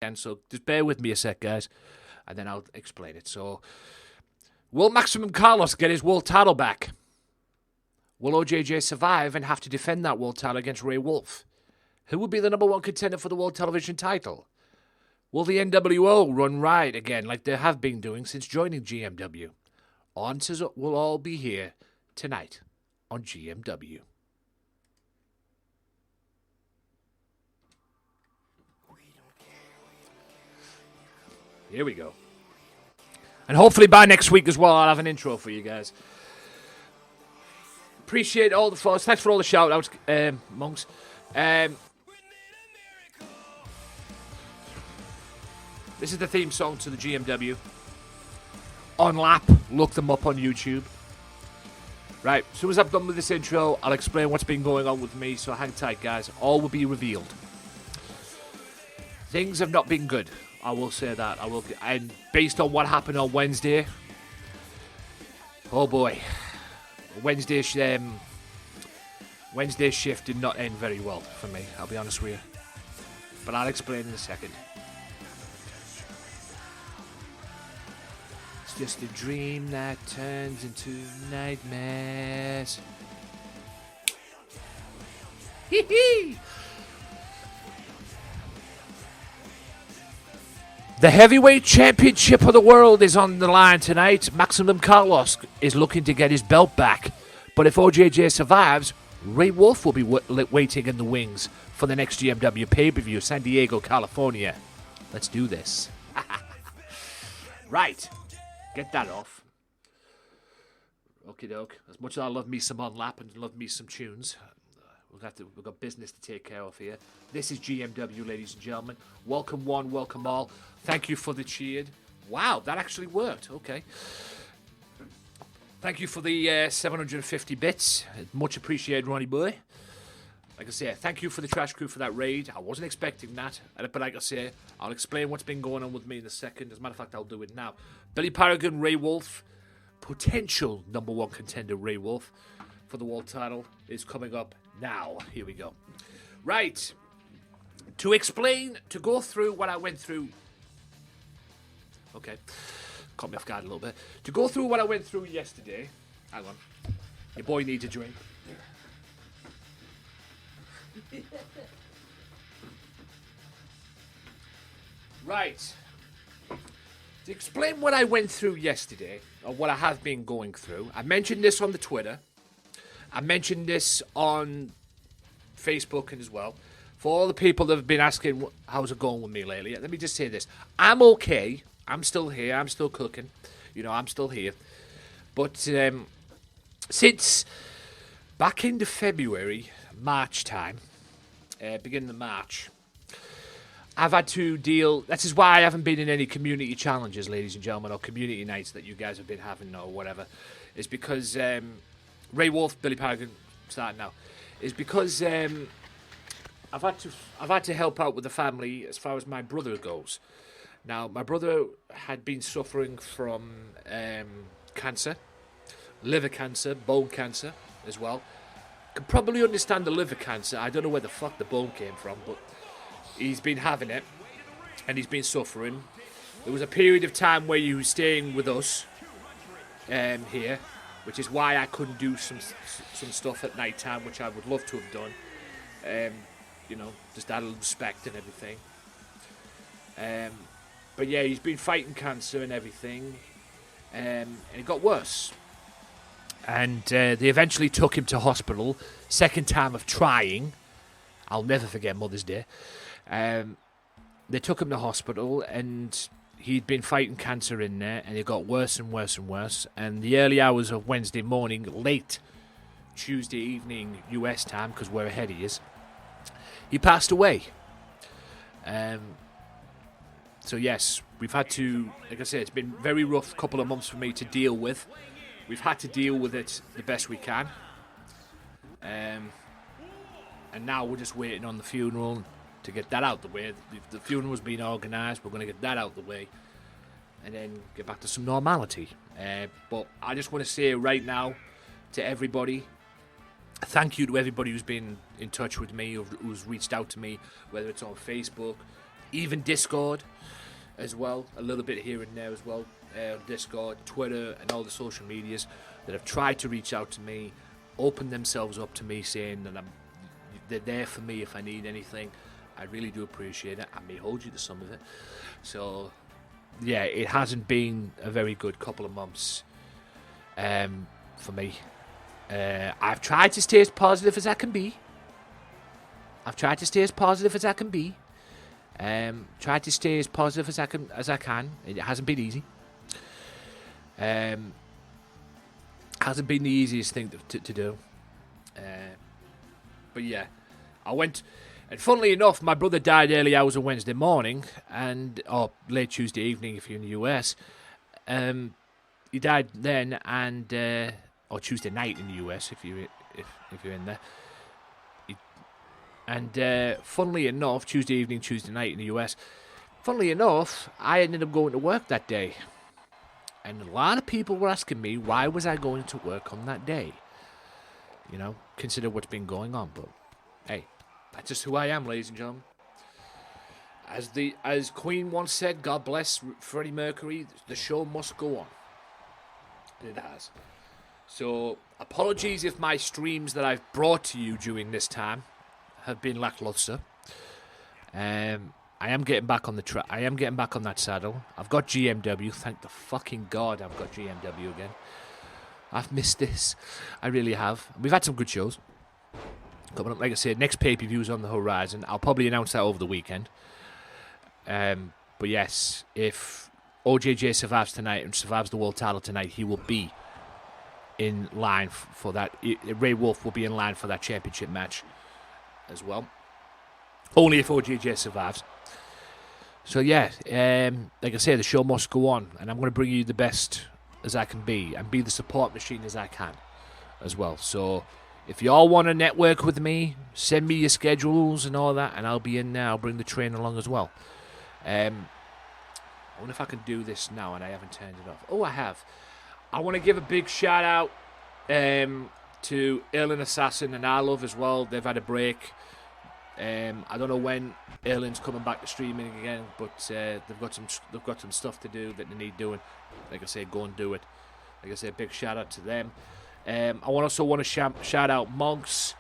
And so just bear with me a sec, guys, and then I'll explain it. So, will Maximum Carlos get his world title back? Will OJJ survive and have to defend that world title against Ray Wolf? Who will be the number one contender for the world television title? Will the NWO run riot again like they have been doing since joining GMW? Answers will all be here tonight on GMW. Here we go. And hopefully by next week as well, I'll have an intro for you guys. Appreciate all the folks. Thanks for all the shout outs, monks. This is the theme song to the GMW. On lap, look them up on YouTube. Right, as soon as I've done with this intro, I'll explain what's been going on with me, so hang tight, guys. All will be revealed. Things have not been good. I will say that. And based on what happened on Wednesday, oh boy, Wednesday's shift did not end very well for me. I'll be honest with you, but I'll explain in a second. It's just a dream that turns into nightmares. Hee hee. The heavyweight championship of the world is on the line tonight. Maximum Carlos is looking to get his belt back. But if OJJ survives, Ray Wolf will be waiting in the wings for the next GMW pay-per-view, San Diego, California. Let's do this. Right. Get that off. Okie doke. As much as I love me some on lap and love me some tunes, we've got business to take care of here. This is GMW, ladies and gentlemen. Welcome one, welcome all. Thank you for the cheered. Wow, that actually worked. Okay. Thank you for the 750 bits. Much appreciated, Ronnie boy. Like I say, thank you for the Trash Crew for that raid. I wasn't expecting that. But like I say, I'll explain what's been going on with me in a second. As a matter of fact, I'll do it now. Billy Paragon, Ray Wolf, potential number one contender Ray Wolf for the world title is coming up now. Here we go. Right. To explain, to go through what I went through. Okay. Caught me off guard a little bit. To go through what I went through yesterday. Hang on. Your boy needs a drink. Right. To explain what I went through yesterday, or what I have been going through, I mentioned this on the Twitter. I mentioned this on Facebook and as well. For all the people that have been asking how's it going with me lately, let me just say this. I'm okay. I'm still here. I'm still cooking. You know, I'm still here. But since back into February, March time, beginning of March, I've had to deal. This is why I haven't been in any community challenges, ladies and gentlemen, or community nights that you guys have been having or whatever. Is because Ray Wolf, Billy Paragon, starting now. Is because I've had to help out with the family as far as my brother goes. Now, my brother had been suffering from cancer, liver cancer, bone cancer as well. Can probably understand the liver cancer. I don't know where the fuck the bone came from, but he's been having it, and he's been suffering. There was a period of time where he was staying with us here, which is why I couldn't do some stuff at night time, which I would love to have done. You know, just out of respect and everything. But yeah, he's been fighting cancer and everything, and it got worse. And they eventually took him to hospital. Second time of trying. I'll never forget Mother's Day. They took him to hospital, and he'd been fighting cancer in there, and it got worse and worse and worse. And the early hours of Wednesday morning, late Tuesday evening US time, because we're ahead he is, he passed away. So yes, we've had to, like I said, it's been a very rough couple of months for me to deal with. We've had to deal with it the best we can. And now we're just waiting on the funeral to get that out the way. The funeral's been organised. We're going to get that out the way. And then get back to some normality. But I just want to say right now to everybody, thank you to everybody who's been in touch with me, who's reached out to me, whether it's on Facebook, even Discord as well, a little bit here and there as well. Discord, Twitter, and all the social medias that have tried to reach out to me, open themselves up to me, saying that they're there for me if I need anything. I really do appreciate it. I may hold you to some of it. So, yeah, it hasn't been a very good couple of months for me. I've tried to stay as positive as I can be. Tried to stay as positive as I can. It hasn't been easy. Hasn't been the easiest thing to do. But yeah, I went, and funnily enough, my brother died early hours of Wednesday morning, or late Tuesday evening if you're in the US. He died then, or Tuesday night in the US if you're in there. And funnily enough, Tuesday evening, Tuesday night in the US. Funnily enough, I ended up going to work that day. And a lot of people were asking me, why was I going to work on that day? You know, consider what's been going on. But, hey, that's just who I am, ladies and gentlemen. As Queen once said, God bless Freddie Mercury, the show must go on. And it has. So, apologies if my streams that I've brought to you during this time have been lackluster. I am getting back on the track. I am getting back on that saddle. I've got GMW. Thank the fucking God I've got GMW again. I've missed this. I really have. We've had some good shows coming up. Like I said, next pay-per-view's on the horizon. I'll probably announce that over the weekend. But yes, if OJJ survives tonight and survives the world title tonight, he will be in line for that. Ray Wolf will be in line for that championship match as well. Only if OJJ survives. So yeah, like I say, the show must go on, and I'm going to bring you the best as I can be, and be the support machine as I can as well. So if you all want to network with me, send me your schedules and all that, and I'll be in there. I'll bring the train along as well. I wonder if I can do this now, and I haven't turned it off. Oh, I have. I want to give a big shout out to Erlen Assassin and Arlove as well. They've had a break. I don't know when Erlen's coming back to streaming again, but they've got some stuff to do that they need doing. Like I say, go and do it. Like I say, big shout out to them. I also want to shout out Monks,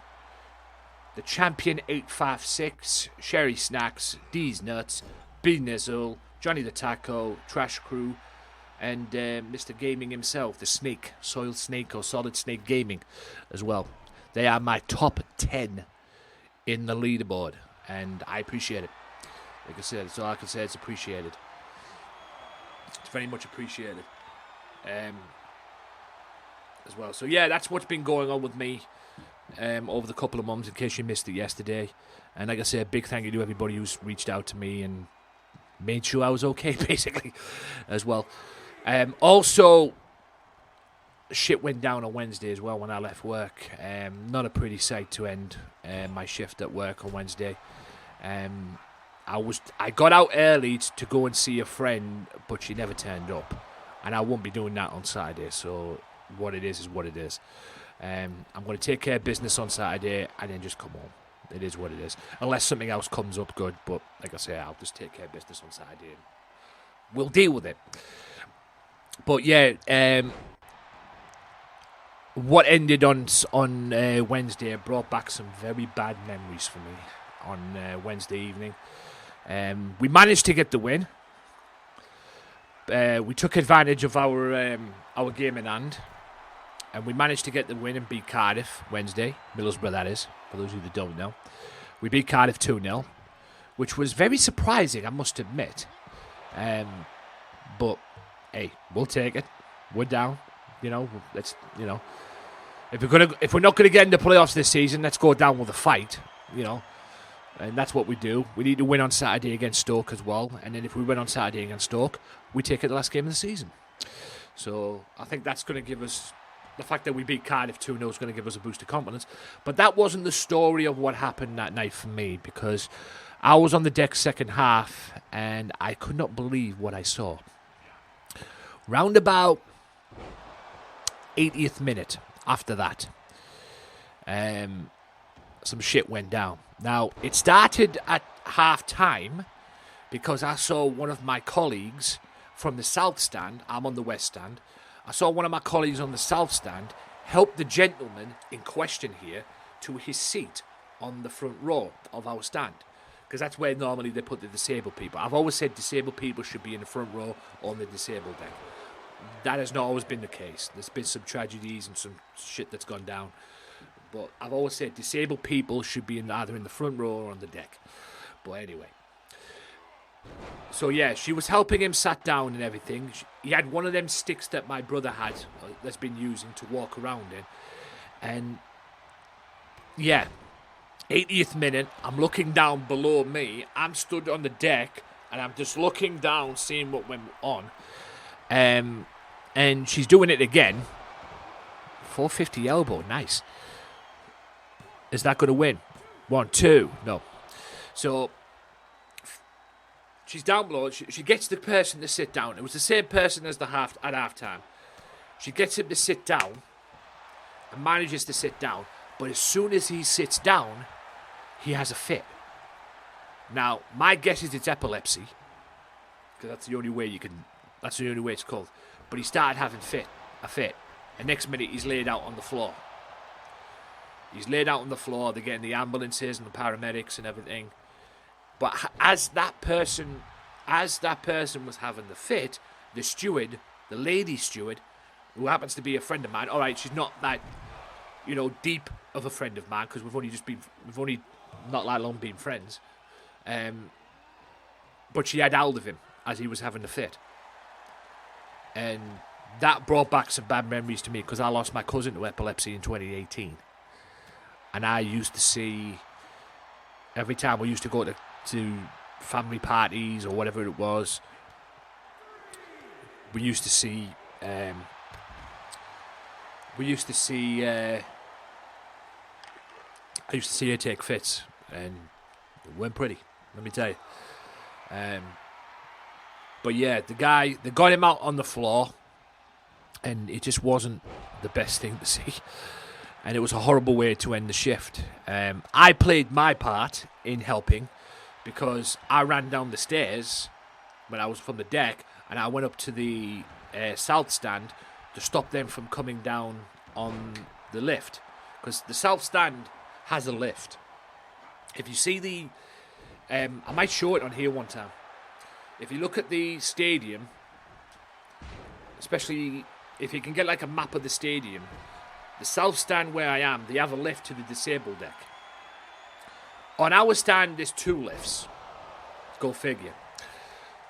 the Champion 856, Sherry Snacks, D's Nuts, B Nizzle, Johnny the Taco, Trash Crew, and Mr. Gaming himself, the Snake, Soiled Snake or Solid Snake Gaming as well. They are my top 10 in the leaderboard, and I appreciate it. Like I said, that's all I can say. It's appreciated. It's very much appreciated as well. So yeah, that's what's been going on with me over the couple of months, in case you missed it yesterday. And like I said, big thank you to everybody who's reached out to me and made sure I was okay, basically, as well. Also, shit went down on Wednesday as well when I left work. Not a pretty sight to end my shift at work on Wednesday. I got out early to go and see a friend, but she never turned up, and I won't be doing that on Saturday. So what it is what it is. I'm going to take care of business on Saturday and then just come home. It is what it is, unless something else comes up good. But like I say, I'll just take care of business on Saturday and we'll deal with it. But yeah, what ended on Wednesday brought back some very bad memories for me on Wednesday evening. We managed to get the win. We took advantage of our game in hand, and we managed to get the win and beat Cardiff Wednesday. Middlesbrough, that is, for those of you that don't know. We beat Cardiff 2-0, which was very surprising, I must admit. But, hey, we'll take it. We're down. If we're not gonna get into playoffs this season, let's go down with a fight. And that's what we do. We need to win on Saturday against Stoke as well. And then if we win on Saturday against Stoke, we take it the last game of the season. So I think that's going to give us, the fact that we beat Cardiff 2-0 is going to give us a boost of confidence. But that wasn't the story of what happened that night for me, because I was on the deck second half and I could not believe what I saw. Round about 80th minute after that, some shit went down. Now, it started at half-time because I saw one of my colleagues from the south stand. I'm on the west stand. I saw one of my colleagues on the south stand help the gentleman in question here to his seat on the front row of our stand, because that's where normally they put the disabled people. I've always said disabled people should be in the front row on the disabled deck. That has not always been the case. There's been some tragedies and some shit that's gone down. But I've always said disabled people should be either in the front row or on the deck. But anyway. So yeah, she was helping him sat down and everything. He had one of them sticks that my brother had that's been using to walk around in. And yeah, 80th minute, I'm looking down below me. I'm stood on the deck and I'm just looking down, seeing what went on. And she's doing it again. 450 elbow, nice. Is that going to win? 1, 2, no. So she's down below. She gets the person to sit down. It was the same person as at halftime. She gets him to sit down and manages to sit down. But as soon as he sits down, he has a fit. Now, my guess is it's epilepsy, because that's the only way you can. That's the only way it's called. But he started having a fit. And next minute, he's laid out on the floor. He's laid out on the floor. They're getting the ambulances and the paramedics and everything. But as that person was having the fit, the steward, the lady steward, who happens to be a friend of mine. All right, she's not that, deep of a friend of mine, because we've only not that long been friends. But she had hold of him as he was having the fit. And that brought back some bad memories to me, because I lost my cousin to epilepsy in 2018. And I used to see, every time we used to go to family parties or whatever it was, we used to see I used to see her take fits, and it weren't pretty, let me tell you. But yeah, they got him out on the floor, and it just wasn't the best thing to see. And it was a horrible way to end the shift. I played my part in helping, because I ran down the stairs when I was from the deck, and I went up to the south stand to stop them from coming down on the lift, because the south stand has a lift. If you see I might show it on here one time. If you look at the stadium, especially if you can get like a map of the stadium, the south stand where I am, they have a lift to the disabled deck. On our stand, there's 2 lifts. Go figure.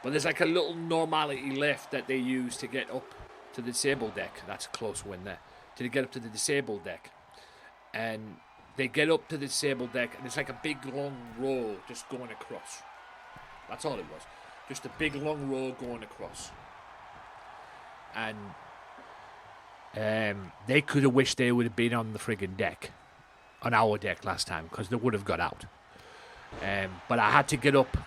But there's like a little normality lift that they use to get up to the disabled deck. That's a close win there. To get up to the disabled deck. And they get up to the disabled deck, and it's like a big long row just going across. That's all it was. Just a big long row going across. And they could have wished they would have been on the friggin' deck. On our deck last time, because they would have got out. But I had to get up.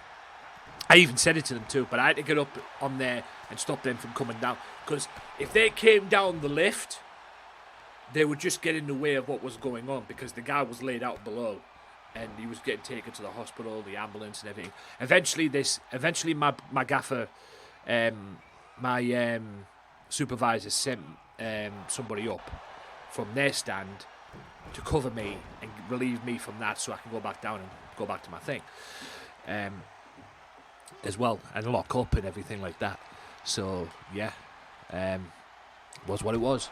I even said it to them too, but I had to get up on there and stop them from coming down. Because if they came down the lift, they would just get in the way of what was going on, because the guy was laid out below and he was getting taken to the hospital, the ambulance and everything. Eventually my gaffer, my supervisor sent somebody up from their stand to cover me and relieve me from that, so I can go back down and go back to my thing as well, and lock up and everything like that. So yeah, was what it was.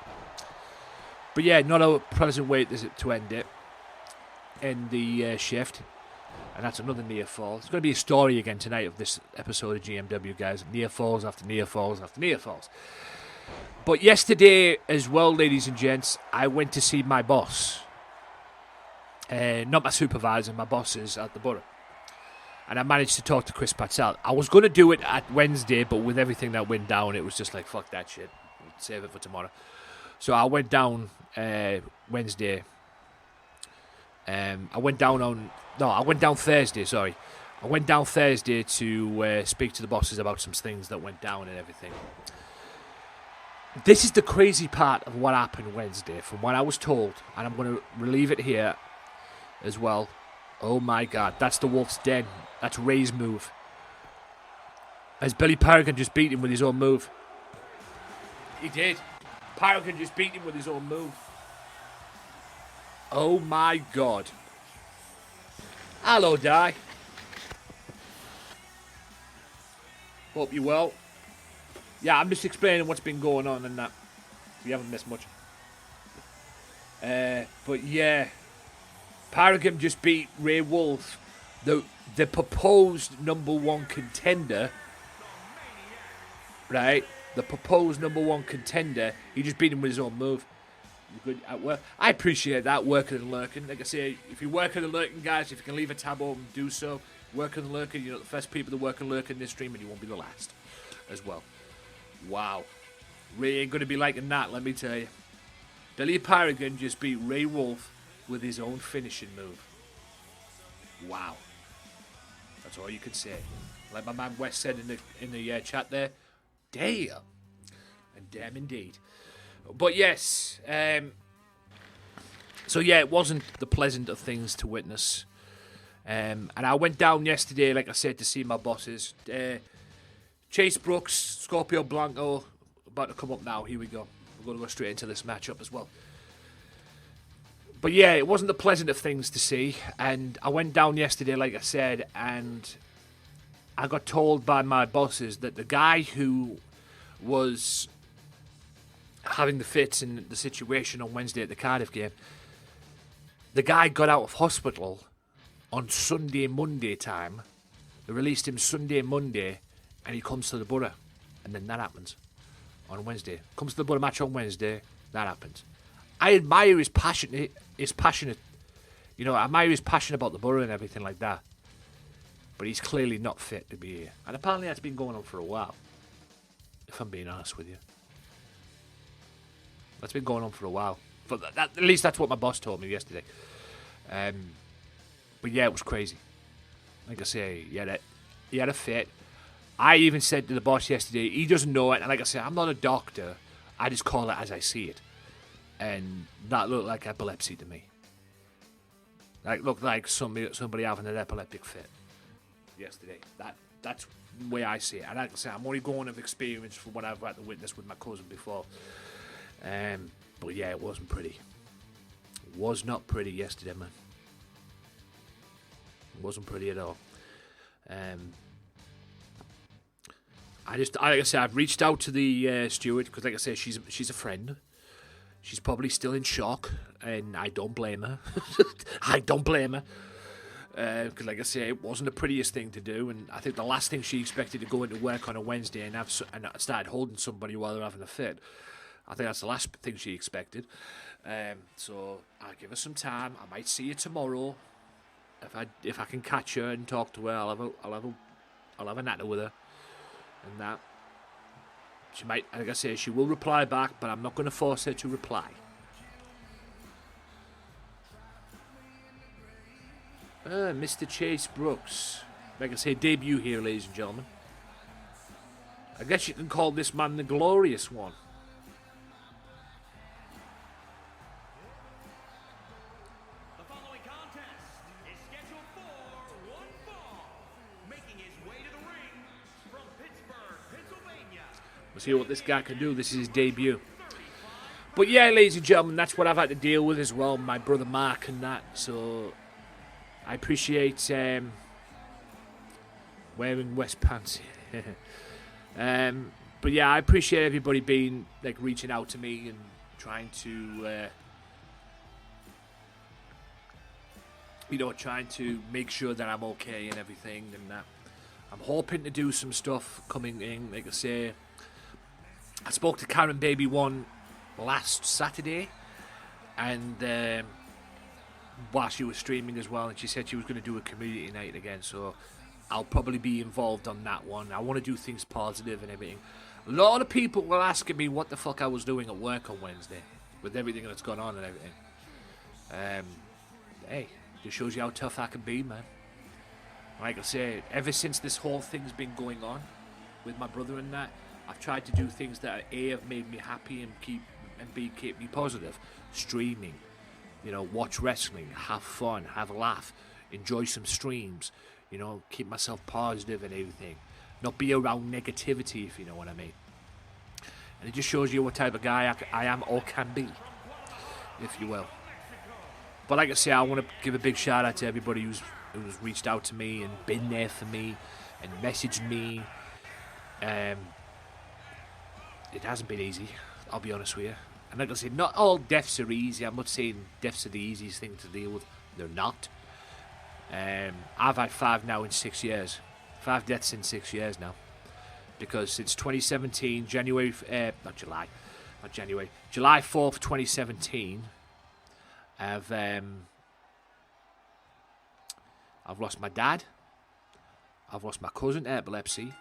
But yeah, not a pleasant way to end it in the shift, and that's another near fall. It's going to be a story again tonight of this episode of GMW, guys. Near falls after near falls after near falls. But yesterday as well, ladies and gents, I went to see my boss. Not my supervisor, my bosses at the borough. And I managed to talk to Chris Patel. I was going to do it at Wednesday, but with everything that went down, it was just like, fuck that shit. Save it for tomorrow. So I went down Wednesday. I went down Thursday, sorry. I went down Thursday to speak to the bosses about some things that went down and everything. This is the crazy part of what happened Wednesday, from what I was told, and I'm going to relieve it here as well. Oh my God, that's the Wolf's Den. That's Ray's move. As Billy Paragon just beat him with his own move. He did. Paragon just beat him with his own move. Oh my god. Hello, Di. Hope you're well. Yeah, I'm just explaining what's been going on and that. We haven't missed much. But yeah. Paragon just beat Ray Wolf, the proposed number one contender. Right? The proposed number one contender. He just beat him with his own move. Good at work. I appreciate that, working and lurking. Like I say, if you're working and lurking, guys, if you can leave a tab open, do so. Working and lurking, you're not the first people to work and lurk in this stream, and you won't be the last as well. Wow. Ray ain't going to be liking that, let me tell you. Billy Paragon just beat Ray Wolf with his own finishing move. Wow. That's all you can say. Like my man Wes said in the chat there, damn. And damn indeed. But yes, so yeah, it wasn't the pleasant of things to witness. And I went down yesterday, like I said, to see my bosses. Chase Brooks, Scorpio Blanco, about to come up now. Here we go. We're going to go straight into this matchup as well. But yeah, it wasn't the pleasant of things to see. And I went down yesterday, like I said, and I got told by my bosses that the guy who was having the fits in the situation on Wednesday at the Cardiff game, the guy got out of hospital on Sunday, Monday time. They released him Sunday, Monday, and he comes to the Borough. And then that happens on Wednesday. Comes to the Borough match on Wednesday, that happens. I admire his passionate, you know, I admire his passion about the Borough and everything like that. But he's clearly not fit to be here. And apparently that's been going on for a while, if I'm being honest with you. That's been going on for a while. But at least that's what my boss told me yesterday. But yeah, it was crazy. Like I say, he had a fit. I even said to the boss yesterday, he doesn't know it. And like I say, I'm not a doctor. I just call it as I see it. And that looked like epilepsy to me. That looked like somebody having an epileptic fit yesterday. That's the way I see it. And like I say, I'm only going of experience from what I've had to witness with my cousin before. But yeah, it wasn't pretty. It was not pretty yesterday, man. It wasn't pretty at all. Like I say, I've reached out to the steward because, like I say, she's a friend. She's probably still in shock, and I don't blame her. I don't blame her. Because, like I say, it wasn't the prettiest thing to do, and I think the last thing she expected to go into work on a Wednesday and started holding somebody while they're having a fit. I think that's the last thing she expected. So I'll give her some time. I might see her tomorrow. If I can catch her and talk to her, I'll have a natter with her, and that. She might, like I say, she will reply back, but I'm not going to force her to reply. Mr. Chase Brooks. Like I say, debut here, ladies and gentlemen. I guess you can call this man the Glorious One. The following contest is scheduled for one fall. Making his way to the ring from Pittsburgh, Pennsylvania. We'll see what this guy can do. This is his debut. But yeah, ladies and gentlemen, that's what I've had to deal with as well. My brother Mark and that. So I appreciate wearing West pants. But yeah, I appreciate everybody being like reaching out to me and trying to trying to make sure that I'm okay and everything, and that I'm hoping to do some stuff coming in. Like I say, I spoke to Karen Baby One last Saturday, and while she was streaming as well, and she said she was going to do a community night again, so I'll probably be involved on that one. I want to do things positive and everything. A lot of people were asking me what the fuck I was doing at work on Wednesday with everything that's gone on and everything. Hey, just shows you how tough I can be, man. Like I say, ever since this whole thing's been going on with my brother and that, I've tried to do things that have made me happy and keep me positive. Streaming, watch wrestling, have fun, have a laugh, enjoy some streams, keep myself positive and everything. not be around negativity, if you know what I mean. And it just shows you what type of guy I am or can be, if you will. But like I say, I want to give a big shout out to everybody who's reached out to me and been there for me and messaged me. It hasn't been easy, I'll be honest with you. And like I said, not all deaths are easy. I'm not saying deaths are the easiest thing to deal with. They're not. I've had 5 now in 6 years. 5 deaths in 6 years now. Because since 2017, July 4th, 2017, I've lost my dad. I've lost my cousin to epilepsy.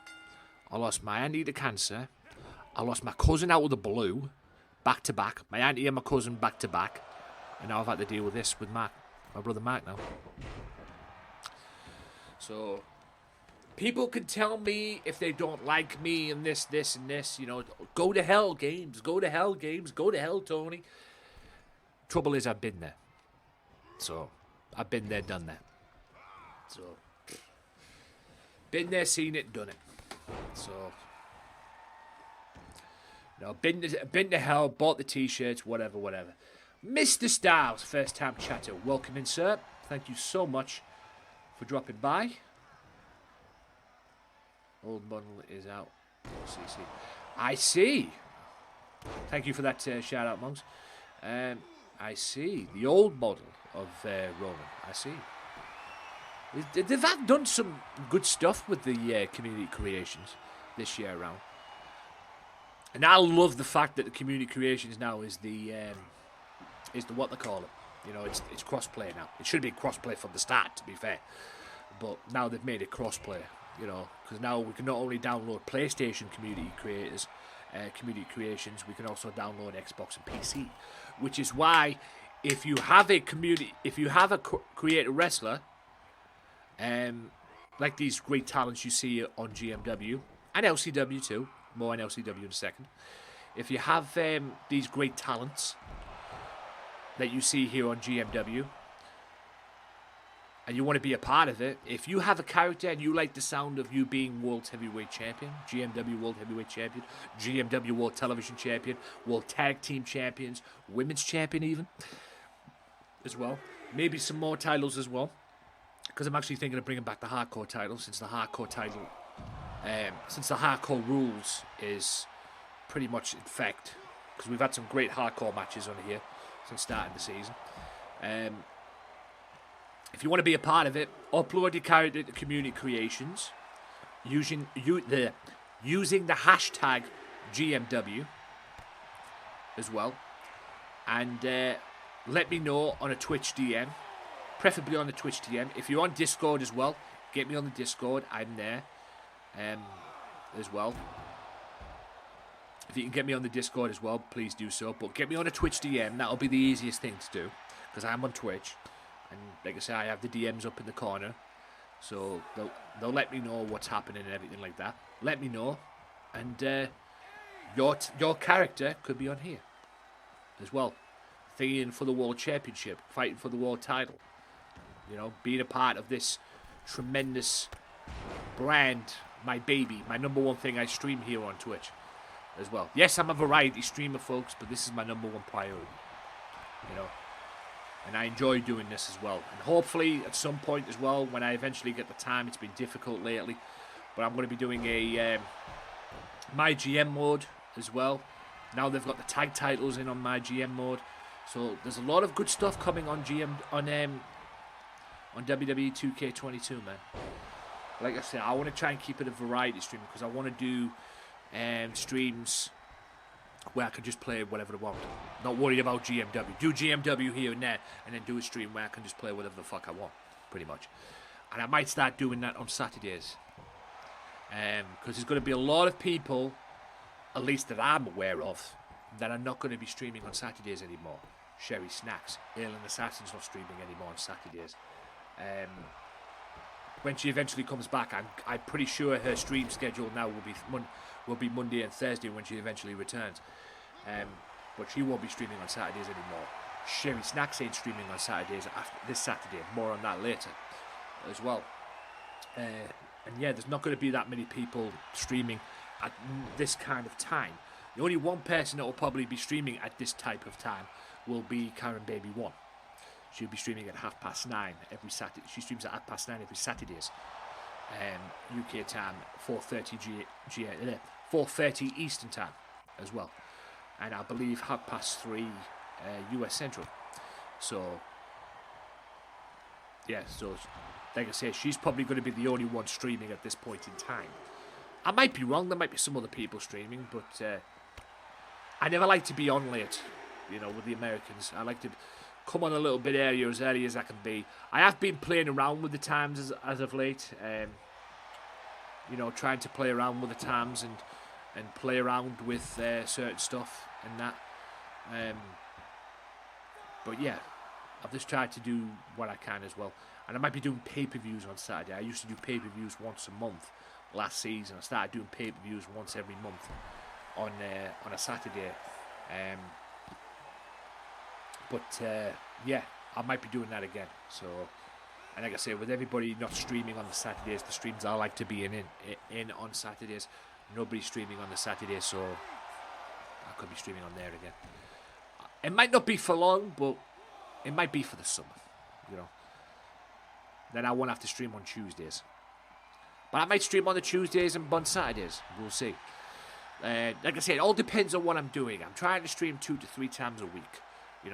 I lost my auntie to cancer. I lost my cousin out of the blue, back to back. My auntie and my cousin back to back. And now I've had to deal with this with Mark, my brother Mark now. So, people can tell me if they don't like me and this, and this, you know, go to hell, Games, go to hell, Games, go to hell, Tony. Trouble is, I've been there. So, I've been there, done that. So, been there, seen it, done it. So, you know, been to hell, bought the t-shirts, whatever. Mr. Styles, first time chatter, welcome in, sir. Thank you so much for dropping by. Old bundle is out. CC. I see. Thank you for that shout out, Monks. I see. The old model of Roman. I see. They've done some good stuff with the community creations this year around. And I love the fact that the community creations now is the what they call it. You know, it's cross-play now. It should be cross-play from the start, to be fair. But now they've made it cross-play, you know, because now we can not only download PlayStation community creators, community creations, we can also download Xbox and PC. Which is why, if you have a creator wrestler, like these great talents you see on GMW, and LCW too, more on LCW in a second. If you have these great talents that you see here on GMW, and you want to be a part of it, if you have a character and you like the sound of you being World Heavyweight Champion, GMW World Heavyweight Champion, GMW World Television Champion, World Tag Team Champions, Women's Champion even, as well, maybe some more titles as well, because I'm actually thinking of bringing back the Hardcore title, since the Hardcore rules is pretty much in effect, because we've had some great Hardcore matches on here since starting the season. If you want to be a part of it, upload your character to community creations using the hashtag GMW as well, and let me know on a Twitch DM, preferably on the Twitch DM. If you're on Discord as well, get me on the Discord. I'm there as well. If you can get me on the Discord as well, please do so. But get me on a Twitch DM. That'll be the easiest thing to do, because I'm on Twitch. And like I say, I have the DMs up in the corner. So they'll let me know what's happening and everything like that. Let me know. And your character could be on here as well. Fighting for the World Championship. Fighting for the World title. You know, being a part of this tremendous brand. My baby. My number one thing I stream here on Twitch as well. Yes, I'm a variety streamer, folks, but this is my number one priority. You know. And I enjoy doing this as well. And hopefully, at some point as well, when I eventually get the time, it's been difficult lately, but I'm going to be doing a my GM mode as well. Now they've got the tag titles in on my GM mode, so there's a lot of good stuff coming on WWE 2K22, man. Like I said, I want to try and keep it a variety stream, because I want to do streams where I can just play whatever I want. Not worried about GMW. Do GMW here and there, and then do a stream where I can just play whatever the fuck I want, pretty much. And I might start doing that on Saturdays. Because there's going to be a lot of people, at least that I'm aware of, that are not going to be streaming on Saturdays anymore. Sherry Snacks. Alien Assassin's not streaming anymore on Saturdays. When she eventually comes back, I'm pretty sure her stream schedule now will be Monday and Thursday when she eventually returns. But she won't be streaming on Saturdays anymore. Sherry Snacks ain't streaming on Saturdays after this Saturday. More on that later as well. And yeah, there's not going to be that many people streaming at this kind of time. The only one person that will probably be streaming at this type of time will be Karen Baby One. She'll be streaming at 9:30 every Saturday. She streams at 9:30 every Saturdays. UK time, 4:30 Eastern time as well. And I believe 3:30 US Central. So, yeah, so like I say, she's probably going to be the only one streaming at this point in time. I might be wrong, there might be some other people streaming, but I never like to be on late, with the Americans. I like to come on a little bit early as I can be. I have been playing around with the times as of late, trying to play around with the times and play around with certain stuff and that. But yeah, I've just tried to do what I can as well. And I might be doing pay-per-views on Saturday. I used to do pay-per-views once a month last season. I started doing pay-per-views once every month on a Saturday. Yeah, I might be doing that again. So, and like I say, with everybody not streaming on the Saturdays, the streams I like to be in on Saturdays. Nobody's streaming on the Saturday, so I could be streaming on there again. It might not be for long, but it might be for the summer, Then I won't have to stream on Tuesdays. But I might stream on the Tuesdays and on Saturdays. We'll see. Like I said, it all depends on what I'm doing. I'm trying to stream 2 to 3 times a week.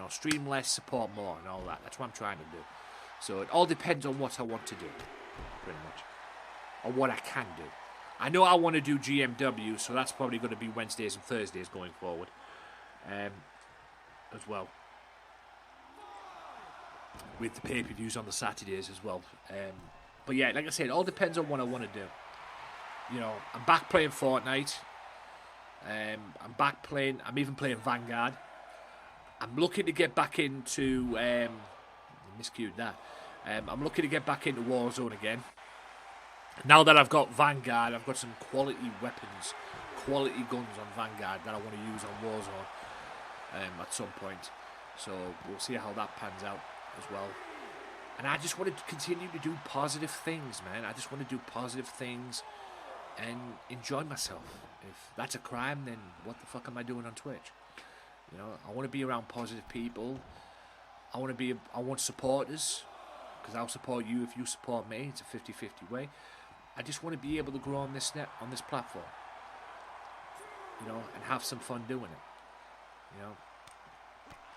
Stream less, support more, and all that. That's what I'm trying to do. So it all depends on what I want to do, pretty much. Or what I can do. I know I want to do GMW, so that's probably going to be Wednesdays and Thursdays going forward. As well. With the pay-per-views on the Saturdays as well. But yeah, like I said, it all depends on what I want to do. I'm back playing Fortnite. I'm even playing Vanguard. I'm looking to get back into... I miscued that. I'm looking to get back into Warzone again. Now that I've got Vanguard, I've got some quality weapons, quality guns on Vanguard that I want to use on Warzone at some point. So we'll see how that pans out as well. And I just want to continue to do positive things, man. I just want to do positive things and enjoy myself. If that's a crime, then what the fuck am I doing on Twitch? I want to be around positive people. I want supporters, because I'll support you if you support me. It's a 50-50 way. I just want to be able to grow on this platform, and have some fun doing it.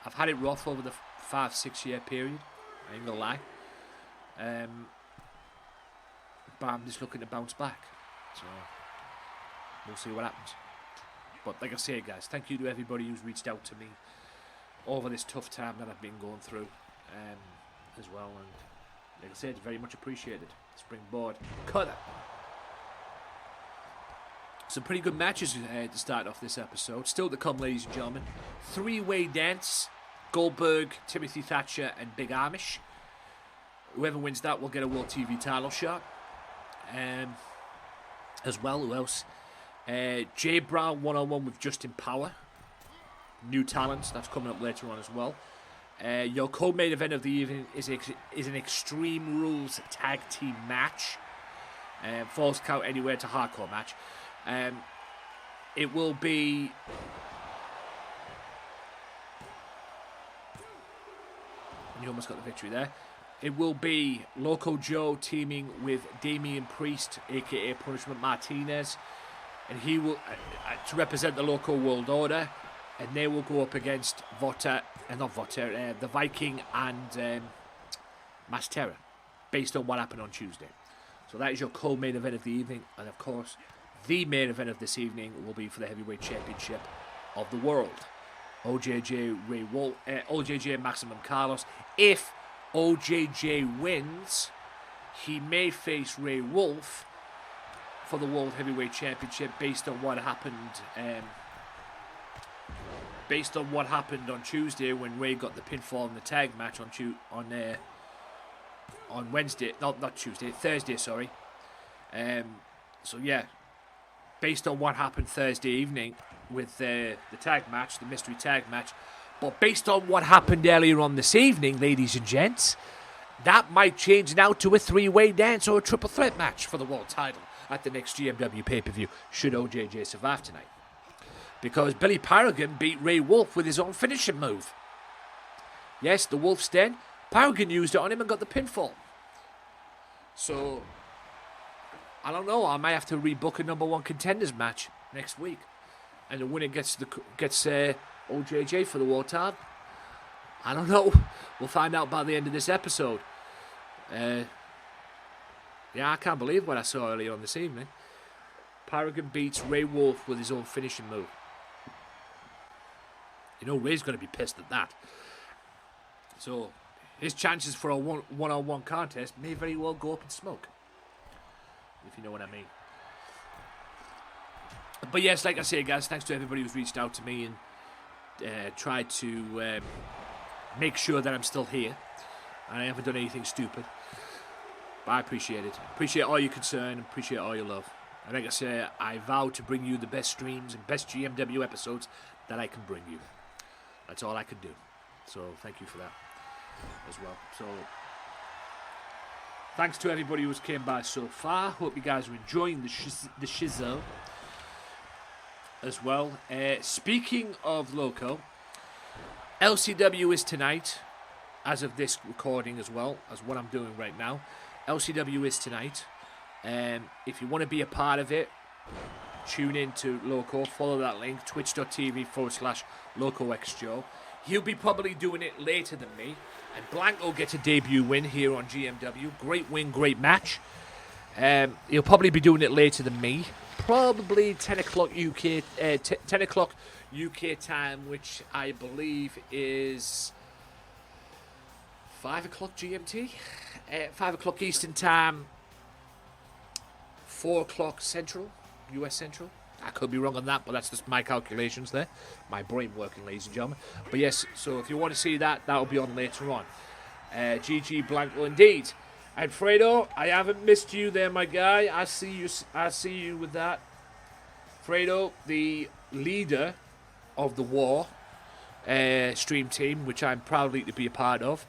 I've had it rough over the 5-6 year period. I ain't gonna lie. But I'm just looking to bounce back. So we'll see what happens. But like I say, guys, thank you to everybody who's reached out to me over this tough time that I've been going through as well. And like I said, very much appreciated. Springboard cutter. Some pretty good matches to start off this episode. Still to come, ladies and gentlemen. 3-way dance. Goldberg, Timothy Thatcher, and Big Amish. Whoever wins that will get a World TV title shot. As well, who else? Jay Brown 1-on-1 with Justin Power. New talents, that's coming up later on as well. Your co-main event of the evening is an Extreme Rules tag team match. Falls count anywhere to hardcore match. It will be... You almost got the victory there. It will be Loco Joe teaming with Damian Priest, aka Punishment Martinez, and he will to represent the Loco World Order, and they will go up against the Viking and Mas Terror, based on what happened on Tuesday. So that is your co-main event of the evening, and of course, the main event of this evening will be for the Heavyweight Championship of the world. OJJ Maximum Carlos. If OJJ wins, he may face Ray Wolf for the World Heavyweight Championship based on what happened on Tuesday when Ray got the pinfall in the tag match on Wednesday, not Tuesday, Thursday, sorry. So yeah, based on what happened Thursday evening with the tag match, the mystery tag match, but based on what happened earlier on this evening, ladies and gents, that might change now to a three-way dance or a triple threat match for the world title at the next GMW pay-per-view, should OJJ survive tonight. Because Billy Paragon beat Ray Wolf with his own finishing move. Yes, the Wolf's Den. Paragon used it on him and got the pinfall. So, I don't know. I might have to rebook a number one contenders match next week. And the winner gets OJJ for the world title. I don't know. We'll find out by the end of this episode. Yeah, I can't believe what I saw earlier on this evening. Paragon beats Ray Wolf with his own finishing move. You know Ray's going to be pissed at that. So, his chances for a one-on-one contest may very well go up in smoke. If you know what I mean. But yes, like I say, guys, thanks to everybody who's reached out to me and tried to make sure that I'm still here. And I haven't done anything stupid. But I appreciate it. Appreciate all your concern. Appreciate all your love. And like I say, I vow to bring you the best streams and best GMW episodes that I can bring you. That's all I can do. So thank you for that as well. So thanks to everybody who's came by so far. Hope you guys are enjoying the shizzle as well. Speaking of Loco, LCW is tonight, as of this recording as well as what I'm doing right now. LCW is tonight. If you want to be a part of it, tune in to Loco. Follow that link, twitch.tv/LocoXJoe. He'll be probably doing it later than me. And Blanco gets a debut win here on GMW. Great win, great match. He'll probably be doing it later than me. Probably 10 o'clock UK, 10 o'clock UK time, which I believe is 5 o'clock GMT. 5 o'clock Eastern time. 4 o'clock Central, US Central. I could be wrong on that, but that's just my calculations there. My brain working, ladies and gentlemen. But yes, so if you want to see that, that'll be on later on. GG Blanco indeed. And Fredo, I haven't missed you there, my guy. I see you with that. Fredo, the leader of the War stream team, which I'm proudly to be a part of.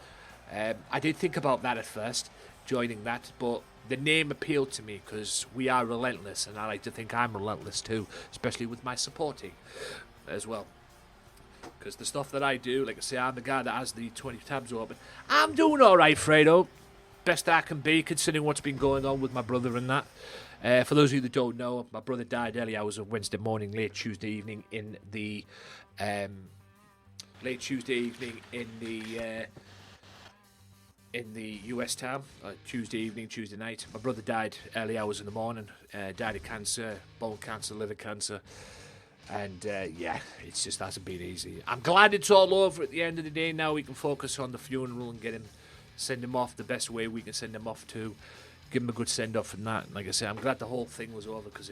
I did think about that at first, joining that, but the name appealed to me because we are relentless, and I like to think I'm relentless too, especially with my supporting as well. Because the stuff that I do, like I say, I'm the guy that has the 20 tabs open. I'm doing all right, Fredo. Best I can be, considering what's been going on with my brother and that. For those of you that don't know, my brother died early hours of Wednesday morning, late Tuesday evening in the US town, Tuesday evening, Tuesday night. My brother died early hours in the morning, died of cancer, bone cancer, liver cancer, and yeah, it just hasn't been easy. I'm glad it's all over at the end of the day. Now we can focus on the funeral and send him off the best way we can send him off to, give him a good send-off and that. And like I said, I'm glad the whole thing was over because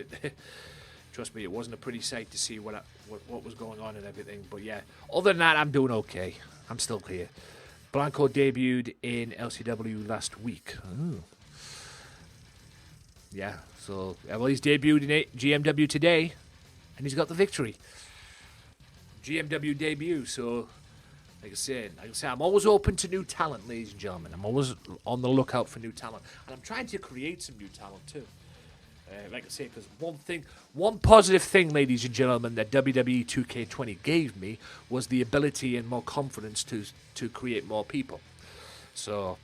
trust me, it wasn't a pretty sight to see what was going on and everything. But yeah, other than that, I'm doing okay. I'm still here. Blanco debuted in LCW last week. Ooh. Yeah, so well, he's debuted in GMW today, and he's got the victory. GMW debut. So, like I said, I'm always open to new talent, ladies and gentlemen. I'm always on the lookout for new talent, and I'm trying to create some new talent too. Like I say, because one positive thing, ladies and gentlemen, that WWE 2K20 gave me was the ability and more confidence to create more people. So,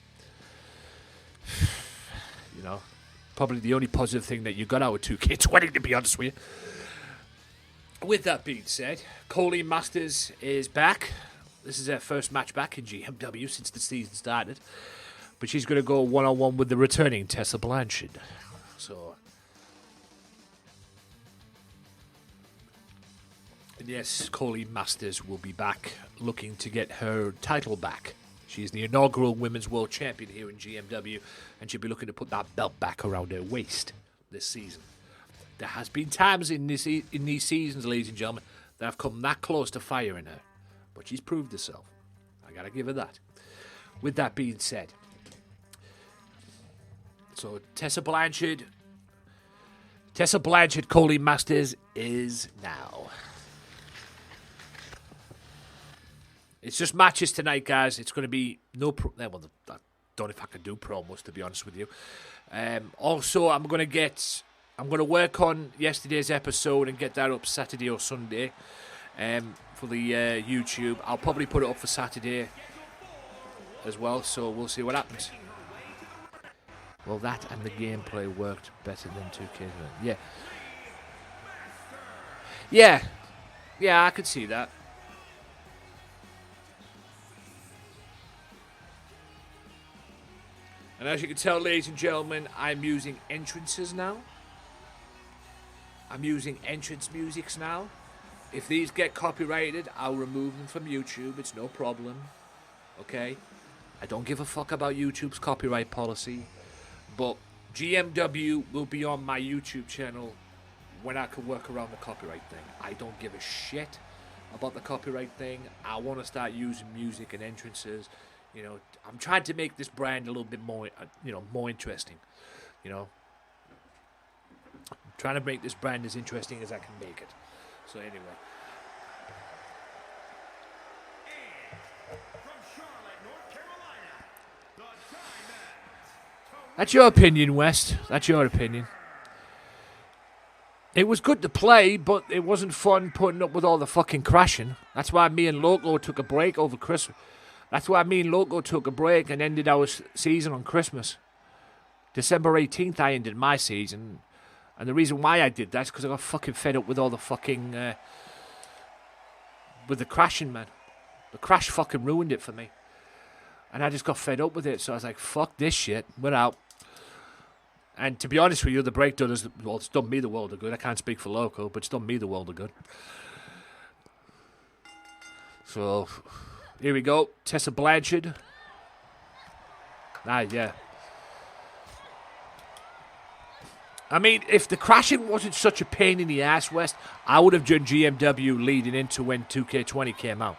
you know, probably the only positive thing that you got out of 2K20, to be honest with you. With that being said, Colleen Masters is back. This is her first match back in GMW since the season started. But she's going to go one-on-one with the returning Tessa Blanchard. So, and yes, Colleen Masters will be back looking to get her title back. She's the inaugural Women's World Champion here in GMW, and she'll be looking to put that belt back around her waist this season. There has been times in these seasons, ladies and gentlemen, that have come that close to firing her, but she's proved herself. I gotta give her that. With that being said, so Tessa Blanchard, Colleen Masters is now. It's just matches tonight, guys. It's going to be no... don't know if I could do promos, to be honest with you. Also, I'm going to work on yesterday's episode and get that up Saturday or Sunday for the YouTube. I'll probably put it up for Saturday as well, so we'll see what happens. Well, that and the gameplay worked better than 2K. Yeah. Yeah. Yeah, I could see that. And as you can tell, ladies and gentlemen, I'm using entrances now. I'm using entrance musics now. If these get copyrighted, I'll remove them from YouTube. It's no problem. Okay? I don't give a fuck about YouTube's copyright policy. But GMW will be on my YouTube channel when I can work around the copyright thing. I don't give a shit about the copyright thing. I want to start using music and entrances. You know, I'm trying to make this brand a little bit more, more interesting. You know, I'm trying to make this brand as interesting as I can make it. So anyway. That's your opinion, West. That's your opinion. It was good to play, but it wasn't fun putting up with all the fucking crashing. That's why me and Loco took a break over Christmas. That's why me and Loco took a break and ended our season on Christmas. December 18th, I ended my season. And the reason why I did that is because I got fucking fed up with all the fucking... with the crashing, man. The crash fucking ruined it for me. And I just got fed up with it. So I was like, fuck this shit. We're out. And to be honest with you, the break done us, well, it's done me the world of good. I can't speak for Loco, but it's done me the world of good. So, here we go. Tessa Blanchard. Yeah. I mean, if the crashing wasn't such a pain in the ass, West, I would have done GMW leading into when 2K20 came out.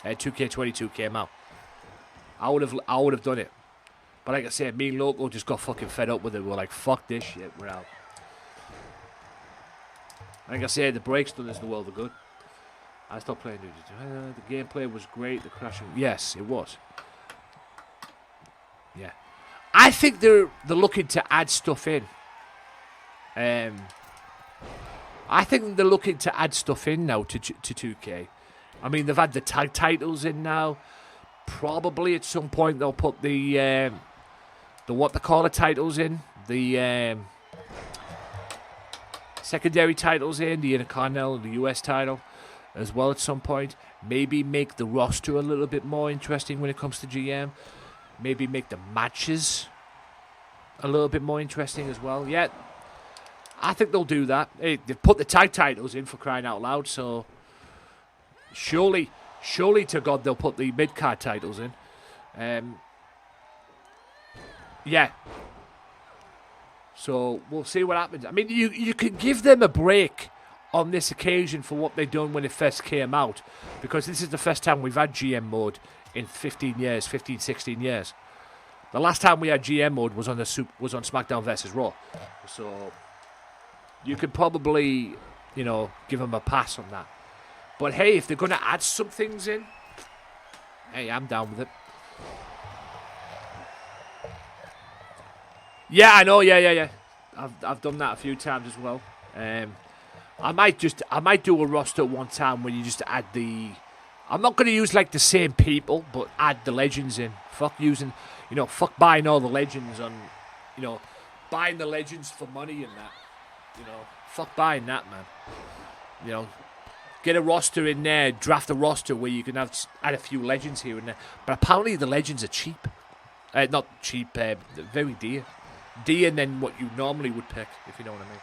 2K22 came out. I would have done it. But like I said, me and Loco just got fucking fed up with it. We're like, fuck this shit, we're out. Like I said, the breaks done us the world of good. I stopped playing. The gameplay was great. The crashing, yes, it was. Yeah, I think they're looking to add stuff in. I think they're looking to add stuff in now to 2K. I mean, they've had the tag titles in now. Probably at some point they'll put the what they call the titles in, the secondary titles in, the Intercontinental and the US title as well at some point. Maybe make the roster a little bit more interesting when it comes to GM. Maybe make the matches a little bit more interesting as well. Yeah, I think they'll do that. Hey, they've put the tag titles in, for crying out loud, so surely to God they'll put the mid-card titles in. Yeah. So we'll see what happens. I mean, you can give them a break on this occasion for what they done when it first came out, because this is the first time we've had GM mode in 16 years. The last time we had GM mode was on SmackDown vs. Raw. So you could probably, give them a pass on that. But hey, if they're going to add some things in, hey, I'm down with it. Yeah, I know. Yeah. I've done that a few times as well. I might do a roster one time where you just add the. I'm not going to use like the same people, but add the legends in. Fuck using, fuck buying all the legends on, buying the legends for money and that. Fuck buying that, man. Get a roster in there, draft a roster where you can add a few legends here and there. But apparently the legends are cheap. Not cheap, very dear. Dear than what you normally would pick, if you know what I mean.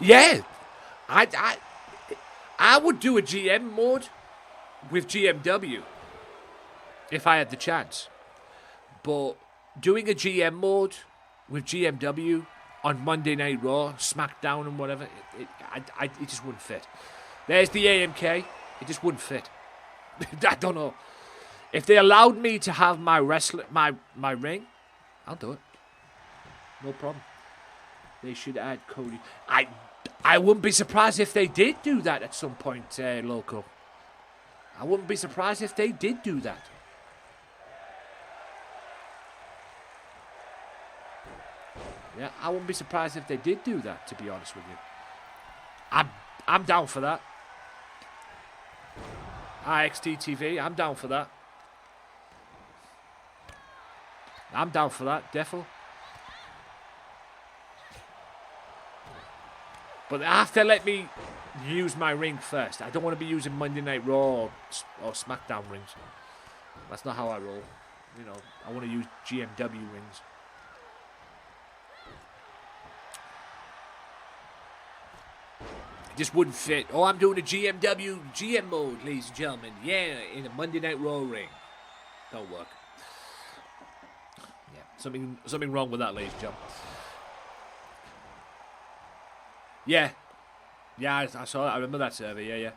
Yeah, I would do a GM mode with GMW if I had the chance. But doing a GM mode with GMW on Monday Night Raw, SmackDown and whatever, it just wouldn't fit. There's the AMK, it just wouldn't fit. I don't know. If they allowed me to have my my ring, I'll do it. No problem. They should add Cody. I wouldn't be surprised if they did do that at some point, Loco. I wouldn't be surprised if they did do that. Yeah, I wouldn't be surprised if they did do that, to be honest with you. I'm down for that. IXT TV, I'm down for that. I'm down for that, defo. But they have to let me use my ring first. I don't want to be using Monday Night Raw or SmackDown rings. That's not how I roll. You know, I want to use GMW rings. It just wouldn't fit. Oh, I'm doing a GMW GM mode, ladies and gentlemen. Yeah, in a Monday Night Raw ring. Don't work. Yeah, something wrong with that, ladies and gentlemen. Yeah. Yeah, I saw that. I remember that survey. Yeah.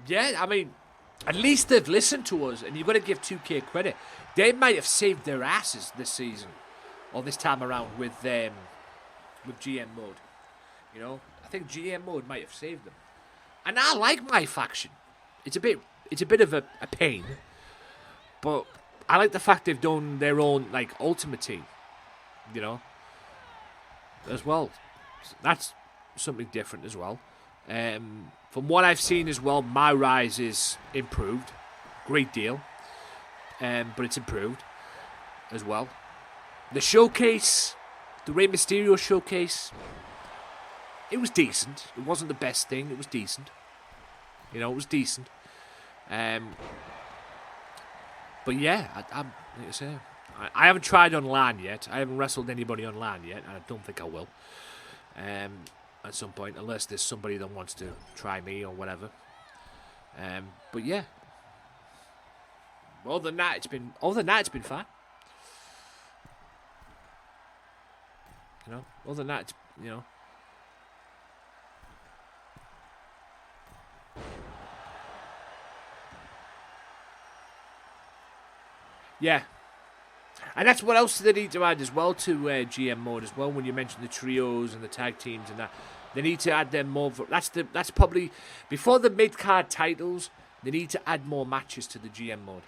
Yeah, I mean, at least they've listened to us, and you've got to give 2K credit. They might have saved their asses this season, or this time around with GM mode. You know, I think GM mode might have saved them. And I like my faction. It's a bit of a pain, but I like the fact they've done their own like Ultimate Team. You know. As well, that's something different as well. From what I've seen as well, my rise is improved, great deal, but it's improved as well. The showcase, the Rey Mysterio showcase, it was decent. It wasn't the best thing. It was decent. You know, it was decent. But yeah, I'm like I say. I haven't tried online yet. I haven't wrestled anybody online yet, and I don't think I will. At some point, unless there's somebody that wants to try me or whatever. But yeah. Other than that, it's been fine. You know, other than that, you know. Yeah. And that's what else they need to add as well to GM mode as well. When you mention the trios and the tag teams and that, they need to add them more. That's probably before the mid card titles. They need to add more matches to the GM mode.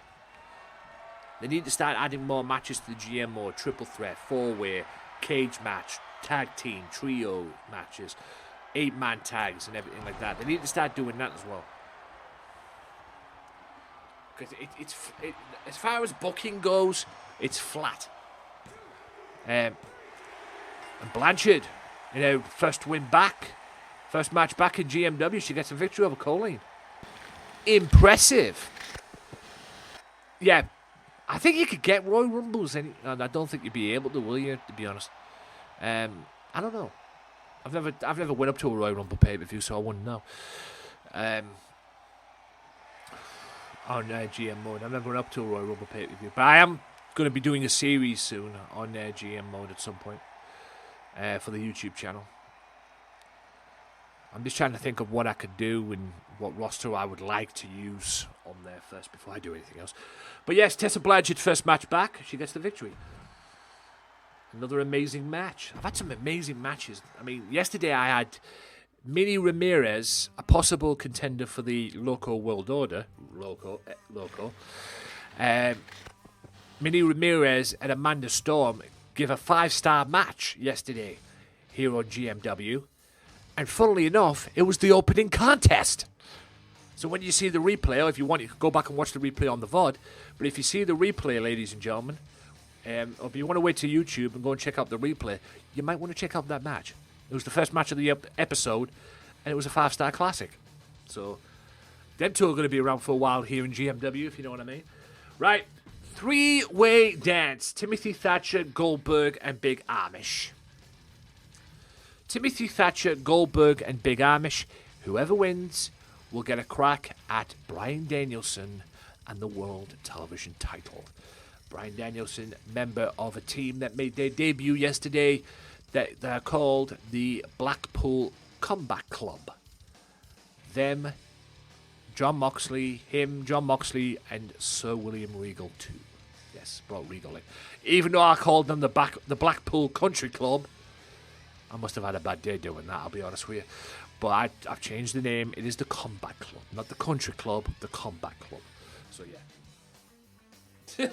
They need to start adding more matches to the GM mode: triple threat, 4-way, cage match, tag team, trio matches, 8-man tags, and everything like that. They need to start doing that as well. Because it's as far as booking goes, it's flat. And Blanchard, you know, first match back in GMW, she gets a victory over Colleen. Impressive. Yeah, I think you could get Royal Rumbles, and I don't think you'd be able to, will you? To be honest, I don't know. I've never went up to a Royal Rumble pay-per-view, so I wouldn't know. On GM mode, I've never went up to a Royal Rumble pay-per-view, but I am going to be doing a series soon on GM mode at some point for the YouTube channel. I'm just trying to think of what I could do and what roster I would like to use on there first before I do anything else. But yes, Tessa Blanchard, first match back. She gets the victory. Another amazing match. I've had some amazing matches. I mean, yesterday I had Minnie Ramirez, a possible contender for the Loco World Order. Loco. Minnie Ramirez and Amanda Storm give a 5-star match yesterday here on GMW. And funnily enough, it was the opening contest. So when you see the replay, or if you want, you can go back and watch the replay on the VOD. But if you see the replay, ladies and gentlemen, or if you want to wait to YouTube and go and check out the replay, you might want to check out that match. It was the first match of the episode, and it was a 5-star classic. So, them two are going to be around for a while here in GMW, if you know what I mean. Right, 3-way dance. Timothy Thatcher, Goldberg, and Big Amish. Timothy Thatcher, Goldberg, and Big Amish. Whoever wins will get a crack at Bryan Danielson and the World Television title. Bryan Danielson, member of a team that made their debut yesterday. They're called the Blackpool Combat Club. Them, John Moxley, and Sir William Regal too. Yes, brought Regal in. Even though I called them the Blackpool Country Club, I must have had a bad day doing that, I'll be honest with you. But I've changed the name. It is the Combat Club. Not the Country Club, the Combat Club. So, yeah.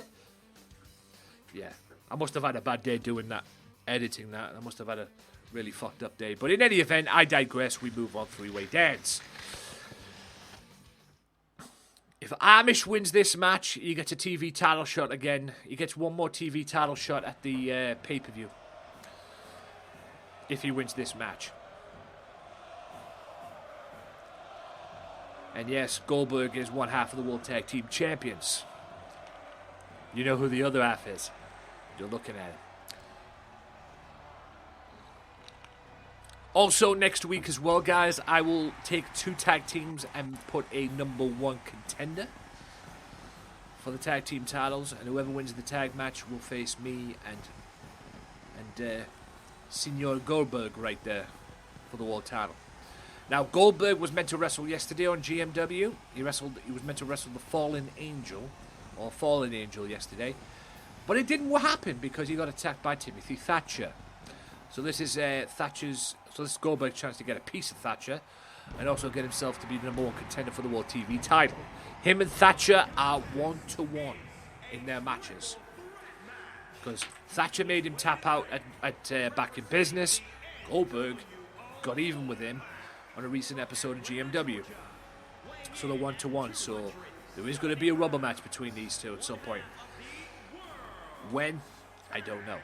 Yeah. I must have had a bad day doing that, editing that. I must have had a really fucked up day. But in any event, I digress. We move on. Three-way dance. If Amish wins this match, he gets a TV title shot again. He gets one more TV title shot at the pay-per-view. If he wins this match. And yes, Goldberg is one half of the World Tag Team Champions. You know who the other half is. You're looking at it. Also, next week as well, guys, I will take 2 tag teams and put a #1 contender for the tag team titles. And whoever wins the tag match will face me and Senor Goldberg right there for the world title. Now, Goldberg was meant to wrestle yesterday on GMW. He was meant to wrestle the Fallen Angel yesterday. But it didn't happen because he got attacked by Timothy Thatcher. So this is this is Goldberg's chance to get a piece of Thatcher and also get himself to be the #1 contender for the World TV title. Him and Thatcher are 1-1 in their matches. Because Thatcher made him tap out at Back in Business. Goldberg got even with him on a recent episode of GMW. So they're 1-1. So there is going to be a rubber match between these two at some point. When? I don't know.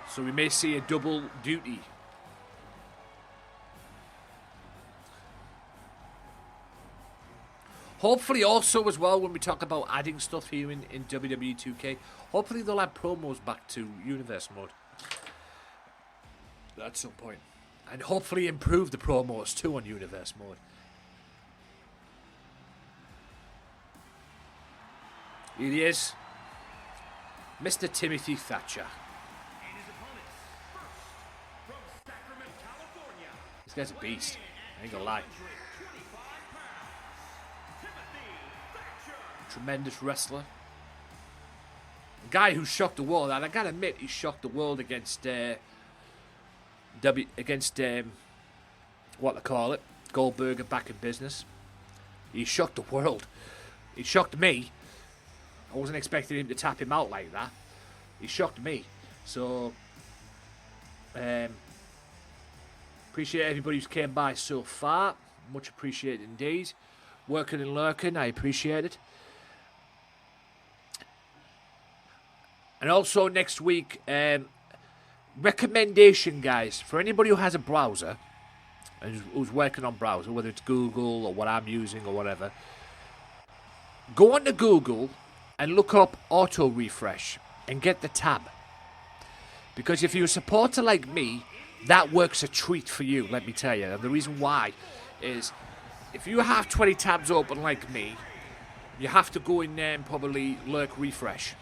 So we may see a double duty. Hopefully also as well, when we talk about adding stuff here in WWE 2K, hopefully they'll add promos back to Universe mode. At some point. And hopefully improve the promos too on Universe mode. Here he is. Mr. Timothy Thatcher. This guy's a beast. I ain't gonna lie. Tremendous wrestler. A guy who shocked the world. And I gotta admit, he shocked the world against what they call it, Goldberg and Back in Business. He shocked the world. He shocked me. I wasn't expecting him to tap him out like that. He shocked me. So, appreciate everybody who's came by so far. Much appreciated indeed. Working and lurking, I appreciate it. And also next week, recommendation, guys, for anybody who has a browser and who's working on browser, whether it's Google or what I'm using or whatever, go onto Google and look up auto refresh and get the tab. Because if you're a supporter like me, that works a treat for you, let me tell you. And the reason why is if you have 20 tabs open like me, you have to go in there and probably lurk refresh.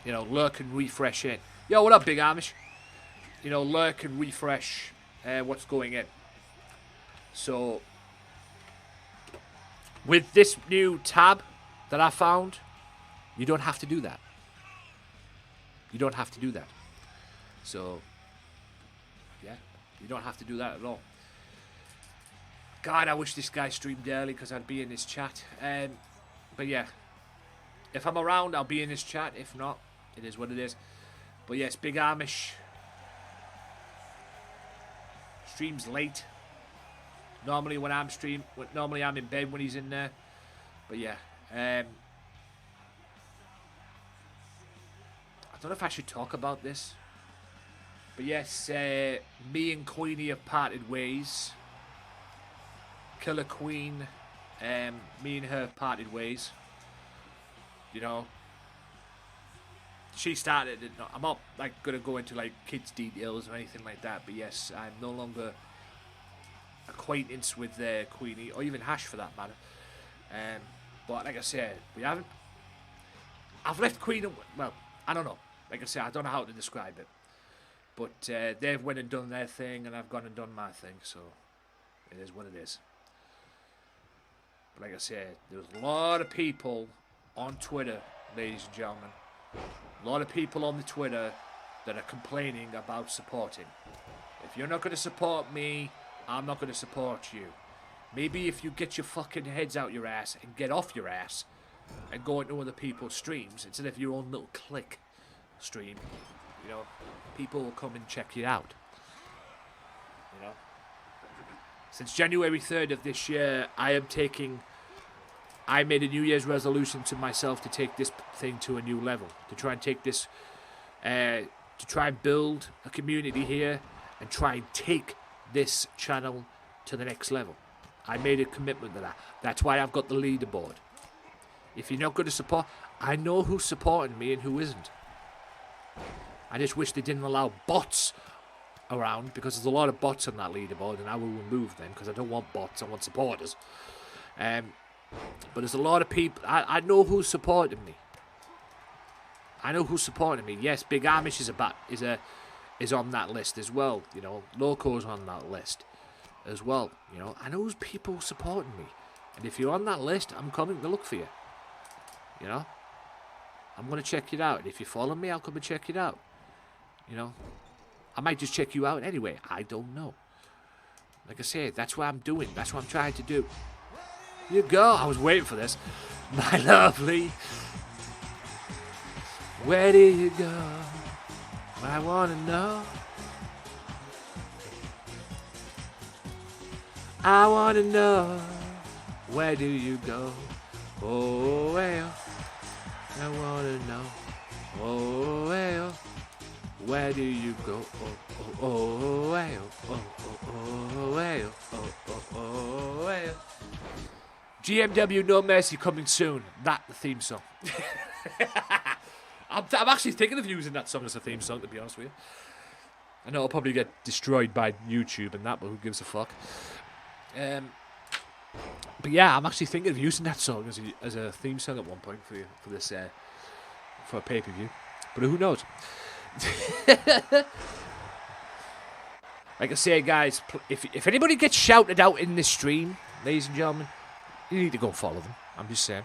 You know, lurk and refresh in. Yo, what up, Big Amish? You know, lurk and refresh what's going in. So, with this new tab that I found, you don't have to do that. You don't have to do that. So, yeah, you don't have to do that at all. God, I wish this guy streamed early because I'd be in his chat. But yeah, if I'm around, I'll be in his chat. If not, it is what it is. But yes, Big Amish streams late. Normally when I'm in bed when he's in there. But yeah, I don't know if I should talk about this. But yes, me and Queenie have parted ways. Killer Queen, me and her have parted ways. You know, she started it. I'm not like gonna go into like kids' details or anything like that. But yes, I'm no longer acquaintance with Queenie or even Hash for that matter. But like I said, I've left Queen. Well, I don't know. Like I said, I don't know how to describe it. But they've went and done their thing, and I've gone and done my thing. So it is what it is. But like I said, there's a lot of people on Twitter, ladies and gentlemen, A lot of people on the Twitter that are complaining about supporting. If you're not going to support me, I'm not going to support you. Maybe if you get your fucking heads out your ass and get off your ass and go into other people's streams instead of your own little click stream, you know, people will come and check you out. You know, since January 3rd of this year, I made a New Year's resolution to myself to take this thing to a new level, to try and take this, to try and build a community here and try and take this channel to the next level. I made a commitment to that. That's why I've got the leaderboard. If you're not going to support, I know who's supporting me and who isn't. I just wish they didn't allow bots around, because there's a lot of bots on that leaderboard, and I will remove them because I don't want bots. I want supporters. But there's a lot of people. I know who's supporting me. I know who's supporting me. Yes, Big Amish is on that list as well. You know, Loco's on that list as well. You know, I know who's people supporting me, and if you're on that list, I'm coming to look for you. You know, I'm gonna check it out, and if you follow me, I'll come and check it out. You know, I might just check you out anyway. I don't know. Like I said, that's what I'm doing. That's what I'm trying to do. You go. I was waiting for this. My lovely. Where do you go? I want to know. I want to know. Where do you go? Oh, well. I want to know. Oh, well. Where do you go? Oh, well. Oh, well. Oh, well. GMW No Mercy coming soon. That the theme song. I'm actually thinking of using that song as a theme song, to be honest with you. I know I'll probably get destroyed by YouTube and that, but who gives a fuck? But yeah, I'm actually thinking of using that song as a theme song at one point for this for a pay-per-view. But who knows? Like I say, guys, if anybody gets shouted out in this stream, ladies and gentlemen, you need to go and follow them. I'm just saying.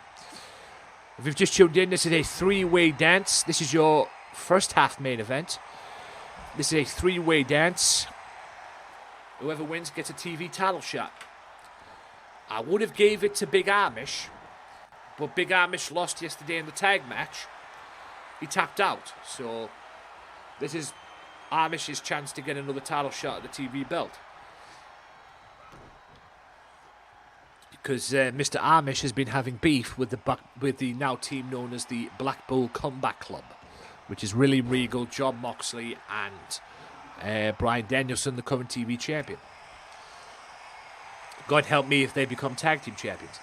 If you've just tuned in, this is a three-way dance. This is your first half main event. This is a three-way dance. Whoever wins gets a TV title shot. I would have gave it to Big Amish, but Big Amish lost yesterday in the tag match. He tapped out, so this is Amish's chance to get another title shot at the TV belt. Because Mr. Amish has been having beef with the now team known as the Blackpool Combat Club, which is William Regal, John Moxley, and Bryan Danielson, the current TV champion. God help me if they become tag team champions.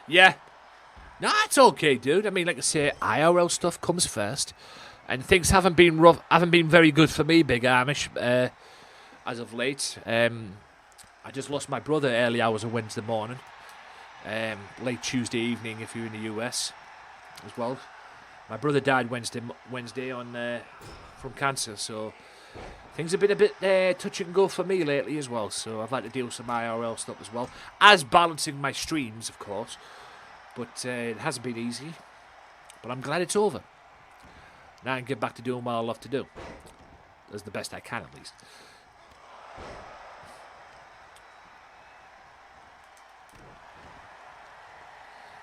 Yeah. No, it's okay, dude. I mean, like I say, IRL stuff comes first, and things haven't been very good for me, Big Amish, as of late. I just lost my brother early hours of Wednesday morning, late Tuesday evening if you're in the US as well. My brother died Wednesday on from cancer, so things have been a bit touch and go for me lately as well. So I've had to deal with some IRL stuff as well, as balancing my streams, of course. But it hasn't been easy. But I'm glad it's over. Now I can get back to doing what I love to do. As the best I can, at least.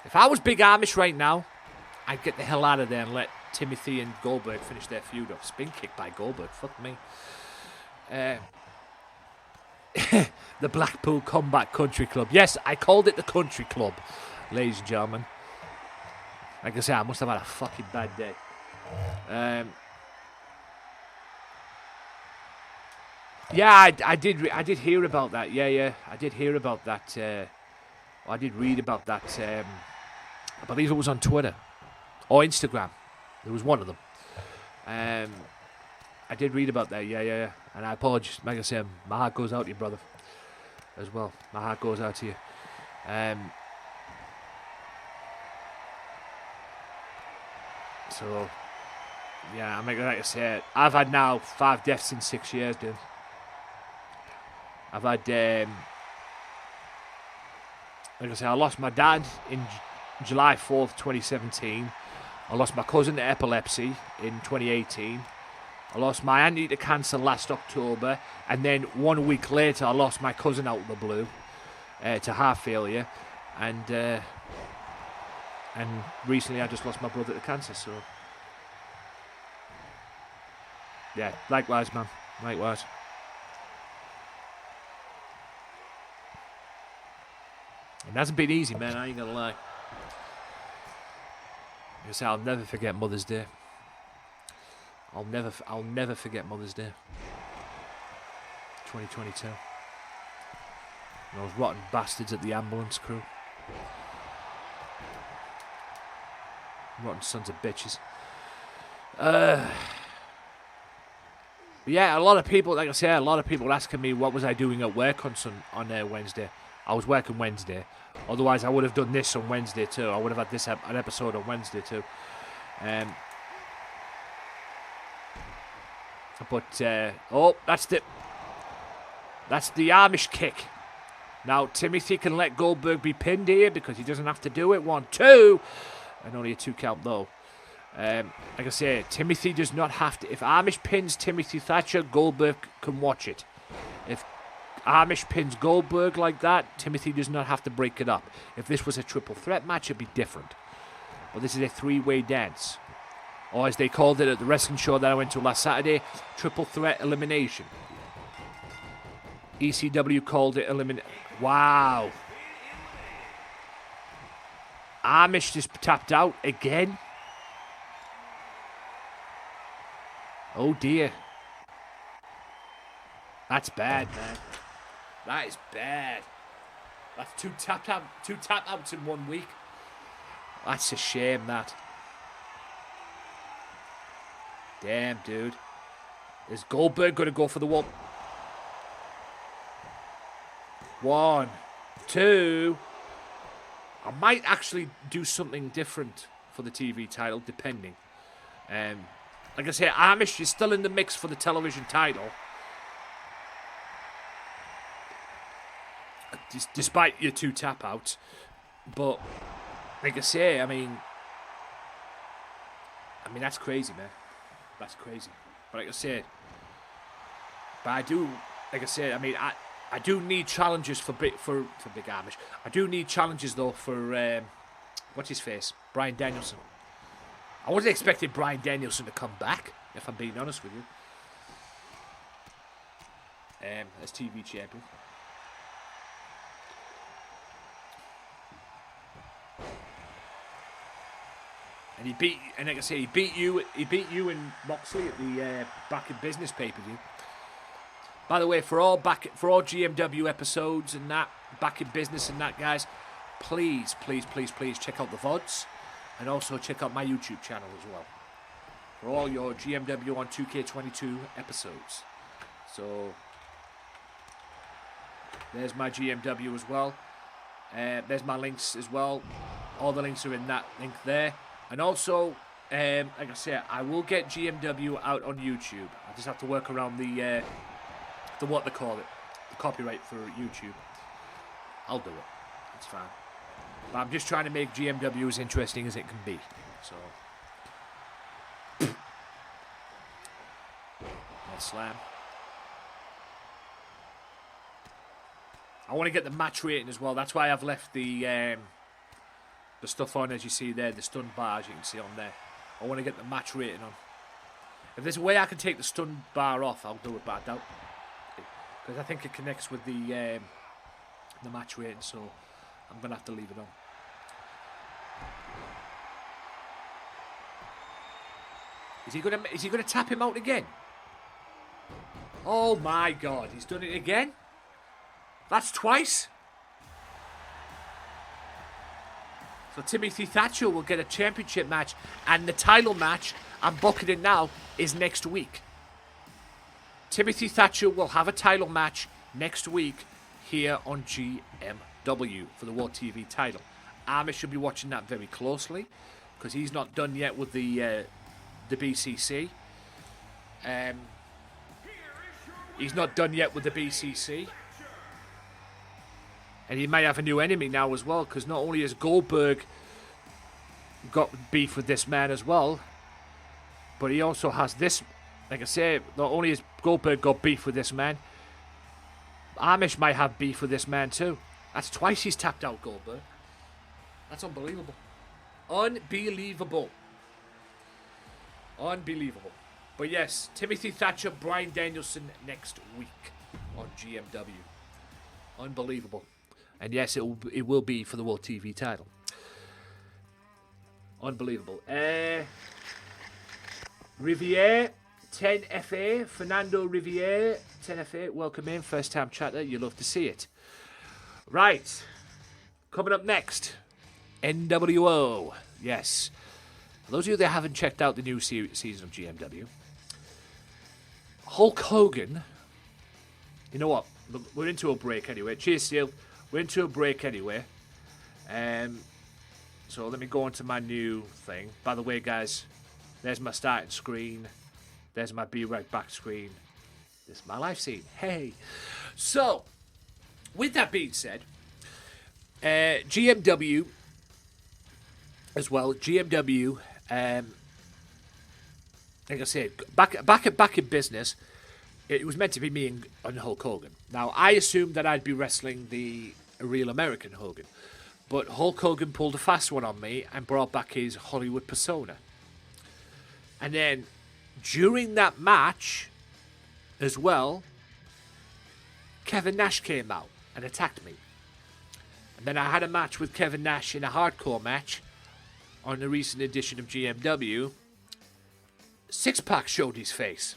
If I was Big Amish right now, I'd get the hell out of there and let Timothy and Goldberg finish their feud off. Spin kick by Goldberg. Fuck me. The Blackpool Combat Country Club. Yes, I called it the Country Club. Ladies and gentlemen, like I say, I must have had a fucking bad day. Yeah, I did hear about that. Yeah, I did hear about that. I did read about that. I believe it was on Twitter or Instagram. There was one of them. I did read about that. Yeah. And I apologize. Like I said, my heart goes out to you, brother. As well, my heart goes out to you. So, yeah, like I said, I've had now 5 deaths in 6 years, dude. I've had, like I say, I lost my dad in July 4th, 2017. I lost my cousin to epilepsy in 2018. I lost my auntie to cancer last October. And then 1 week later, I lost my cousin out of the blue to heart failure. And recently I just lost my brother to cancer, so... Yeah, likewise, man. Likewise. It hasn't been easy, man, I ain't gonna lie. I say I'll never forget Mother's Day. I'll never forget Mother's Day. 2022. And those rotten bastards at the ambulance crew. Rotten sons of bitches. But yeah, a lot of people, like I say, a lot of people asking me what was I doing at work on Wednesday. I was working Wednesday. Otherwise, I would have done this on Wednesday too. I would have had this an episode on Wednesday too. Oh, that's the Amish kick. Now Timothy can let Goldberg be pinned here because he doesn't have to do it. 1, 2, and only a 2 count though. Like I say, Timothy does not have to. If Amish pins Timothy Thatcher, Goldberg can watch it. If Amish pins Goldberg like that, Timothy does not have to break it up. If this was a triple threat match, it'd be different. But this is a 3-way dance. Or as they called it at the wrestling show that I went to last Saturday, triple threat elimination. ECW called it elimination. Wow. Amish just tapped out again. Oh dear. That's bad, man. That is bad. That's two tap outs in 1 week. That's a shame, that. Damn, dude. Is Goldberg going to go for the one? 1, 2. I might actually do something different for the TV title, depending. Like I say, Amish is still in the mix for the television title. Despite your 2 tap outs. But, like I say, I mean, that's crazy, man. That's crazy. But like I said, I do need challenges for Big Amish. I do need challenges though for what's his face, Bryan Danielson. I wasn't expecting Bryan Danielson to come back, if I'm being honest with you. As TV champion. And like I say, he beat you and Moxley at the Back in Business pay-per-view. By the way, for all GMW episodes and that, Back in Business and that, guys, please check out the VODs and also check out my YouTube channel as well for all your GMW on 2K22 episodes. So there's my GMW as well. There's my links as well. All the links are in that link there. And also, like I said, I will get GMW out on YouTube. I just have to work around the what they call it, the copyright for YouTube. I'll do it. It's fine. But I'm just trying to make GMW as interesting as it can be. So, let's slam. I want to get the match rating as well. That's why I've left the stuff on, as you see there, the stun bar, as you can see on there. I want to get the match rating on. If there's a way I can take the stun bar off, I'll do it, but I doubt it. Because I think it connects with the match rating, so I'm going to have to leave it on. Is he gonna tap him out again? Oh my God, he's done it again? That's twice? So Timothy Thatcher will get a championship match, and the title match, I'm booking it now, is next week. Timothy Thatcher will have a title match next week here on GMW for the World TV title. Amish should be watching that very closely because he's not done yet with the BCC. He's not done yet with the BCC. And he might have a new enemy now as well, because not only has Goldberg got beef with this man as well, but he also has this. Like I say, not only has Goldberg got beef with this man, Amish might have beef with this man too. That's twice he's tapped out Goldberg. That's unbelievable. Unbelievable. Unbelievable. But yes, Timothy Thatcher, Bryan Danielson next week on GMW. Unbelievable. And yes, it will be for the World TV title. Unbelievable. Riviere, 10FA. Fernando Riviere, 10FA. Welcome in. First time chatter. You love to see it. Right. Coming up next, NWO. Yes. For those of you that haven't checked out the new season of GMW, Hulk Hogan. You know what? We're into a break anyway. Cheers, Steel. We're into a break anyway. So let me go into my new thing. By the way, guys, there's my starting screen. There's my Be Right Back screen. This is my live scene. Hey. So, with that being said, GMW as well. GMW, like I said, back in business. It was meant to be me and Hulk Hogan. Now, I assumed that I'd be wrestling the real American Hogan. But Hulk Hogan pulled a fast one on me and brought back his Hollywood persona. And then, during that match, as well, Kevin Nash came out and attacked me. And then I had a match with Kevin Nash in a hardcore match on the recent edition of GMW. Six-Pack showed his face.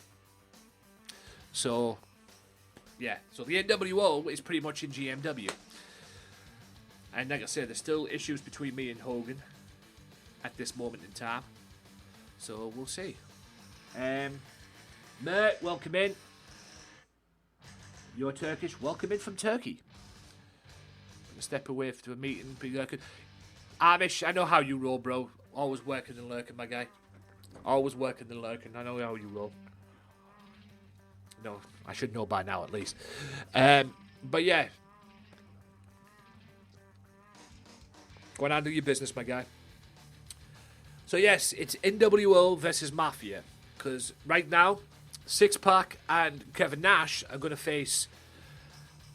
So, yeah. So the NWO is pretty much in GMW. And like I said, there's still issues between me and Hogan at this moment in time. So we'll see. Mert, welcome in. You're Turkish. Welcome in from Turkey. Gonna step away to a meeting. Be lurking. Amish, I know how you roll, bro. Always working and lurking, my guy. Always working and lurking. I know how you roll. No, I should know by now at least. But yeah. Go on and do your business, my guy. So yes, it's NWO versus Mafia. Because right now, Six-Pack and Kevin Nash are going to face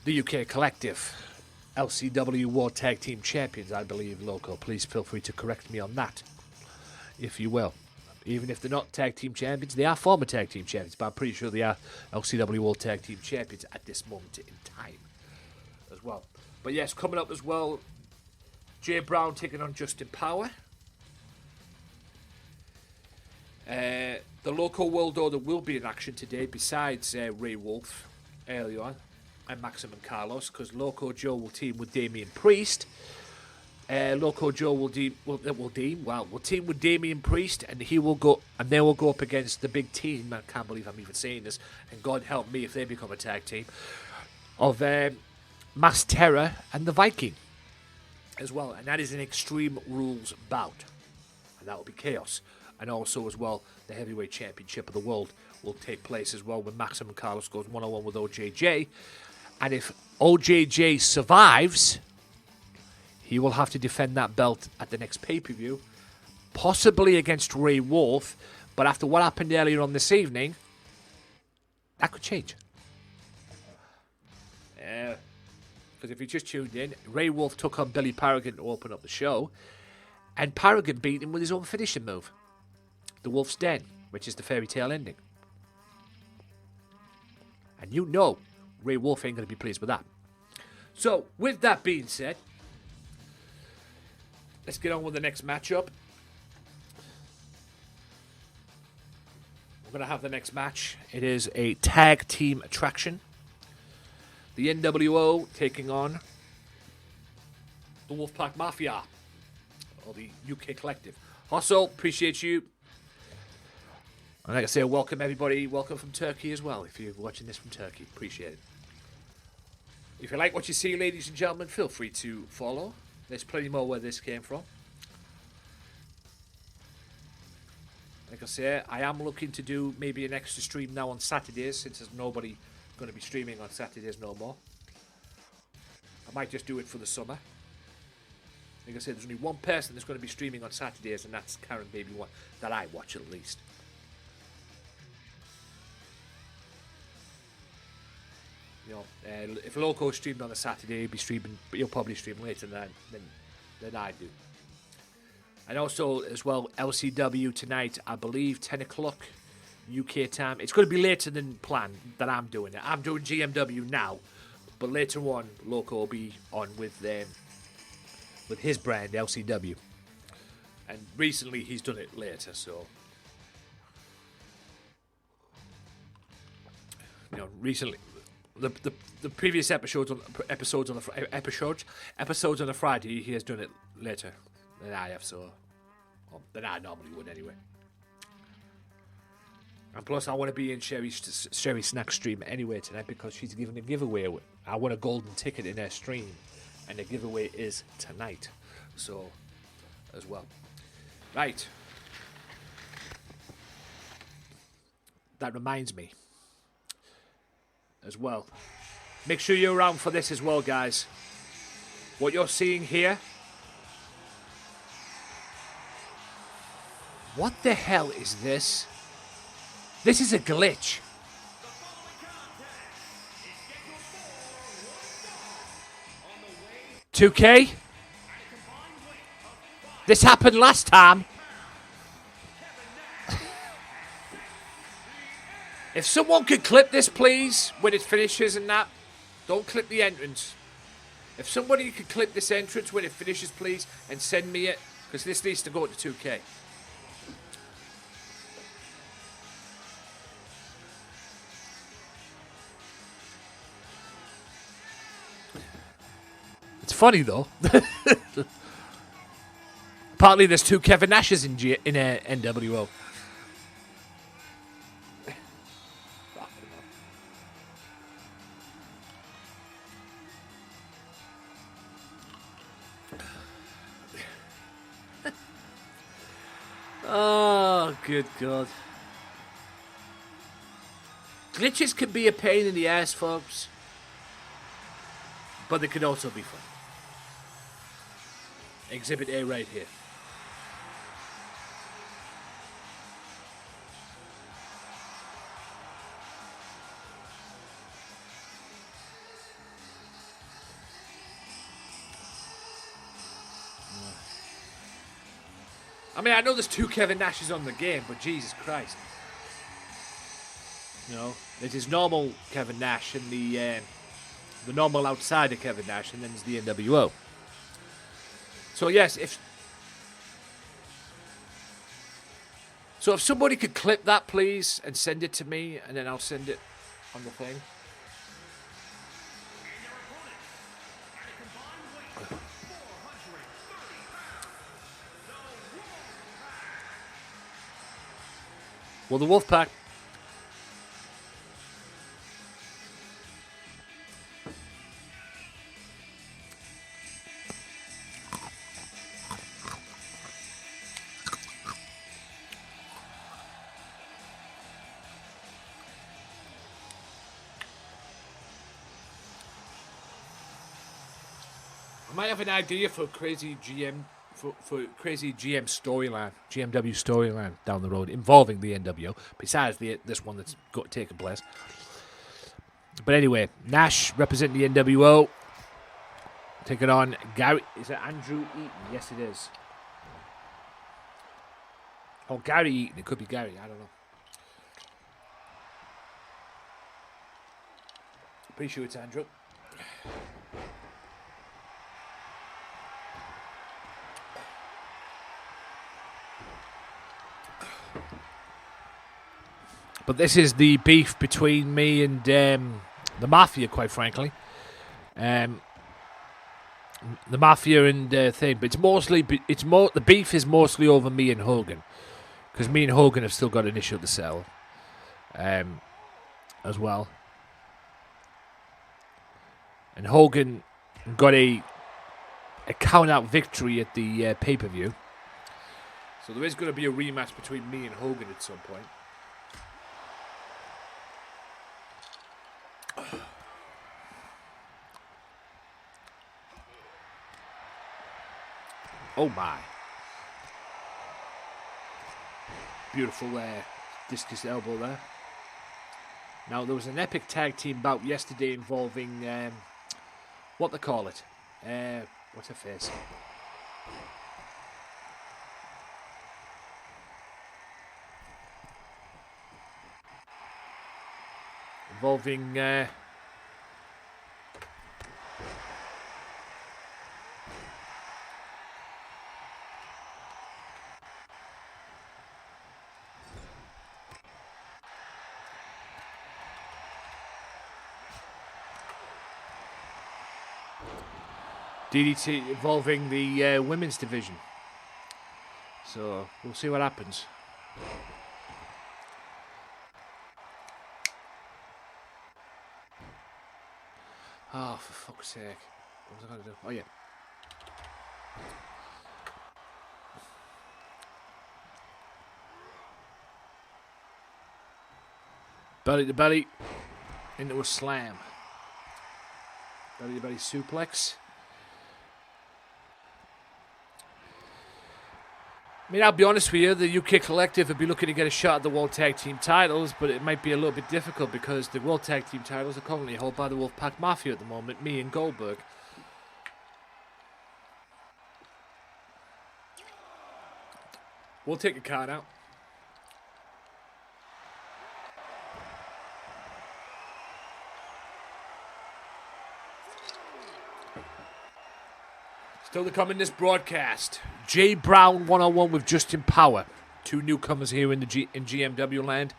the UK Collective. LCW World Tag Team Champions, I believe, local. Please feel free to correct me on that, if you will. Even if they're not Tag Team Champions, they are former Tag Team Champions, but I'm pretty sure they are LCW World Tag Team Champions at this moment in time as well. But yes, coming up as well, Jay Brown taking on Justin Power. The local World Order will be in action today, besides Ray Wolf earlier on and Maximum Carlos, because Loco Joe will team with Damian Priest. Loco Joe will team with Damian Priest, and they will go up against the big team. I can't believe I'm even saying this, and God help me if they become a tag team of Mass Terror and the Viking as well, and that is an Extreme Rules bout, and that will be chaos. And also as well, the Heavyweight Championship of the World will take place as well when Maximum Carlos goes one-on-one with OJJ, and if OJJ survives, he will have to defend that belt at the next pay-per-view, possibly against Ray Wolf. But after what happened earlier on this evening, that could change. Because if you just tuned in, Ray Wolf took on Billy Paragon to open up the show, and Paragon beat him with his own finishing move, the Wolf's Den, which is the fairy tale ending. And you know Ray Wolf ain't going to be pleased with that. So, with that being said, let's get on with the next matchup. We're going to have the next match. It is a tag team attraction. The NWO taking on the Wolfpack Mafia, or the UK Collective. Hustle, appreciate you. And like I say, welcome everybody. Welcome from Turkey as well, if you're watching this from Turkey. Appreciate it. If you like what you see, ladies and gentlemen, feel free to follow. There's plenty more where this came from. Like I say, I am looking to do maybe an extra stream now on Saturdays, since there's nobody going to be streaming on Saturdays no more. I might just do it for the summer. Like I said, there's only one person that's going to be streaming on Saturdays, and that's Karen Baby One, that I watch at least. You know, if Loco streamed on a Saturday, he'll probably stream later than I do. And also, as well, LCW tonight, I believe, 10 o'clock UK time. It's going to be later than planned that I'm doing it. I'm doing GMW now, but later on, Loco will be on with his brand, LCW. And recently, he's done it later, so... You know, recently... The previous episodes on the Friday, he has done it later than I have, so than I normally would anyway. And plus, I want to be in Sherry Snack's stream anyway tonight because she's giving a giveaway. I won a golden ticket in her stream, and the giveaway is tonight. So, as well, right. That reminds me. As well. Make sure you're around for this as well, guys. What you're seeing here. What the hell is this? This is a glitch. 2K? This happened last time. If someone could clip this, please, when it finishes and that. Don't clip the entrance. If somebody could clip this entrance when it finishes, please, and send me it, because this needs to go to 2K. It's funny, though. Partly there's 2 Kevin Nashes in NWO. Oh, good God. Glitches can be a pain in the ass, folks. But they can also be fun. Exhibit A right here. I mean, I know there's 2 Kevin Nashes on the game, but Jesus Christ. You know, there's his normal Kevin Nash and the normal outsider Kevin Nash, and then there's the NWO. So yes, if somebody could clip that, please, and send it to me, and then I'll send it on the thing. Well, the Wolfpack. I might have an idea for crazy GM. For crazy GM storyline, GMW storyline down the road involving the NWO, besides this one that's got taken place. But anyway, Nash representing the NWO, taking on Gary. Is it Andrew Eaton? Yes, it is. Oh, Gary Eaton. It could be Gary. I don't know. Pretty sure it's Andrew. But this is the beef between me and the Mafia, quite frankly. The Mafia and thing, but the beef is mostly over me and Hogan, because me and Hogan have still got an issue to settle, as well. And Hogan got a count-out victory at the pay-per-view, so there is going to be a rematch between me and Hogan at some point. Oh my. Beautiful discus elbow there. Now, there was an epic tag team bout yesterday involving, what they call it? What's her face? Involving, DDT involving the women's division. So we'll see what happens. Oh, for fuck's sake. What was I going to do? Oh, yeah. Belly to belly. Into a slam. Belly to belly suplex. I mean, I'll be honest with you, the UK Collective would be looking to get a shot at the World Tag Team titles, but it might be a little bit difficult because the World Tag Team titles are currently held by the Wolfpack Mafia at the moment, me and Goldberg. We'll take a card out. Still to come in this broadcast, Jay Brown 101 with Justin Power. Two newcomers here in GMW land.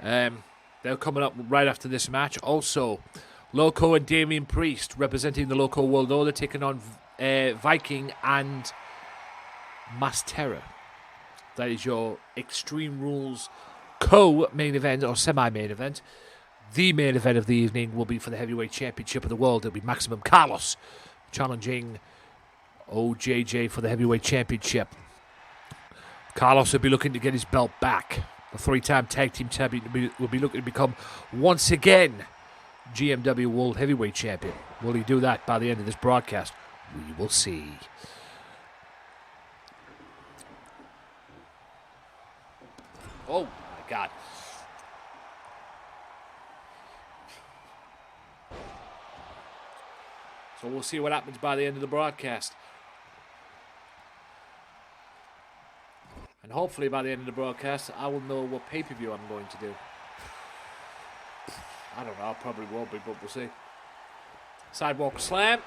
They're coming up right after this match. Also, Loco and Damian Priest representing the Loco World Order, taking on Viking and Mass Terror. That is your Extreme Rules co-main event or semi-main event. The main event of the evening will be for the Heavyweight Championship of the World. It'll be Maximum Carlos challenging OJJ for the Heavyweight Championship. Carlos will be looking to get his belt back. The three-time Tag Team Champion will be looking to become, once again, GMW World Heavyweight Champion. Will he do that by the end of this broadcast? We will see. Oh, my God. So we'll see what happens by the end of the broadcast. And hopefully by the end of the broadcast, I will know what pay-per-view I'm going to do. I don't know, I probably won't be, but we'll see. Sidewalk slam.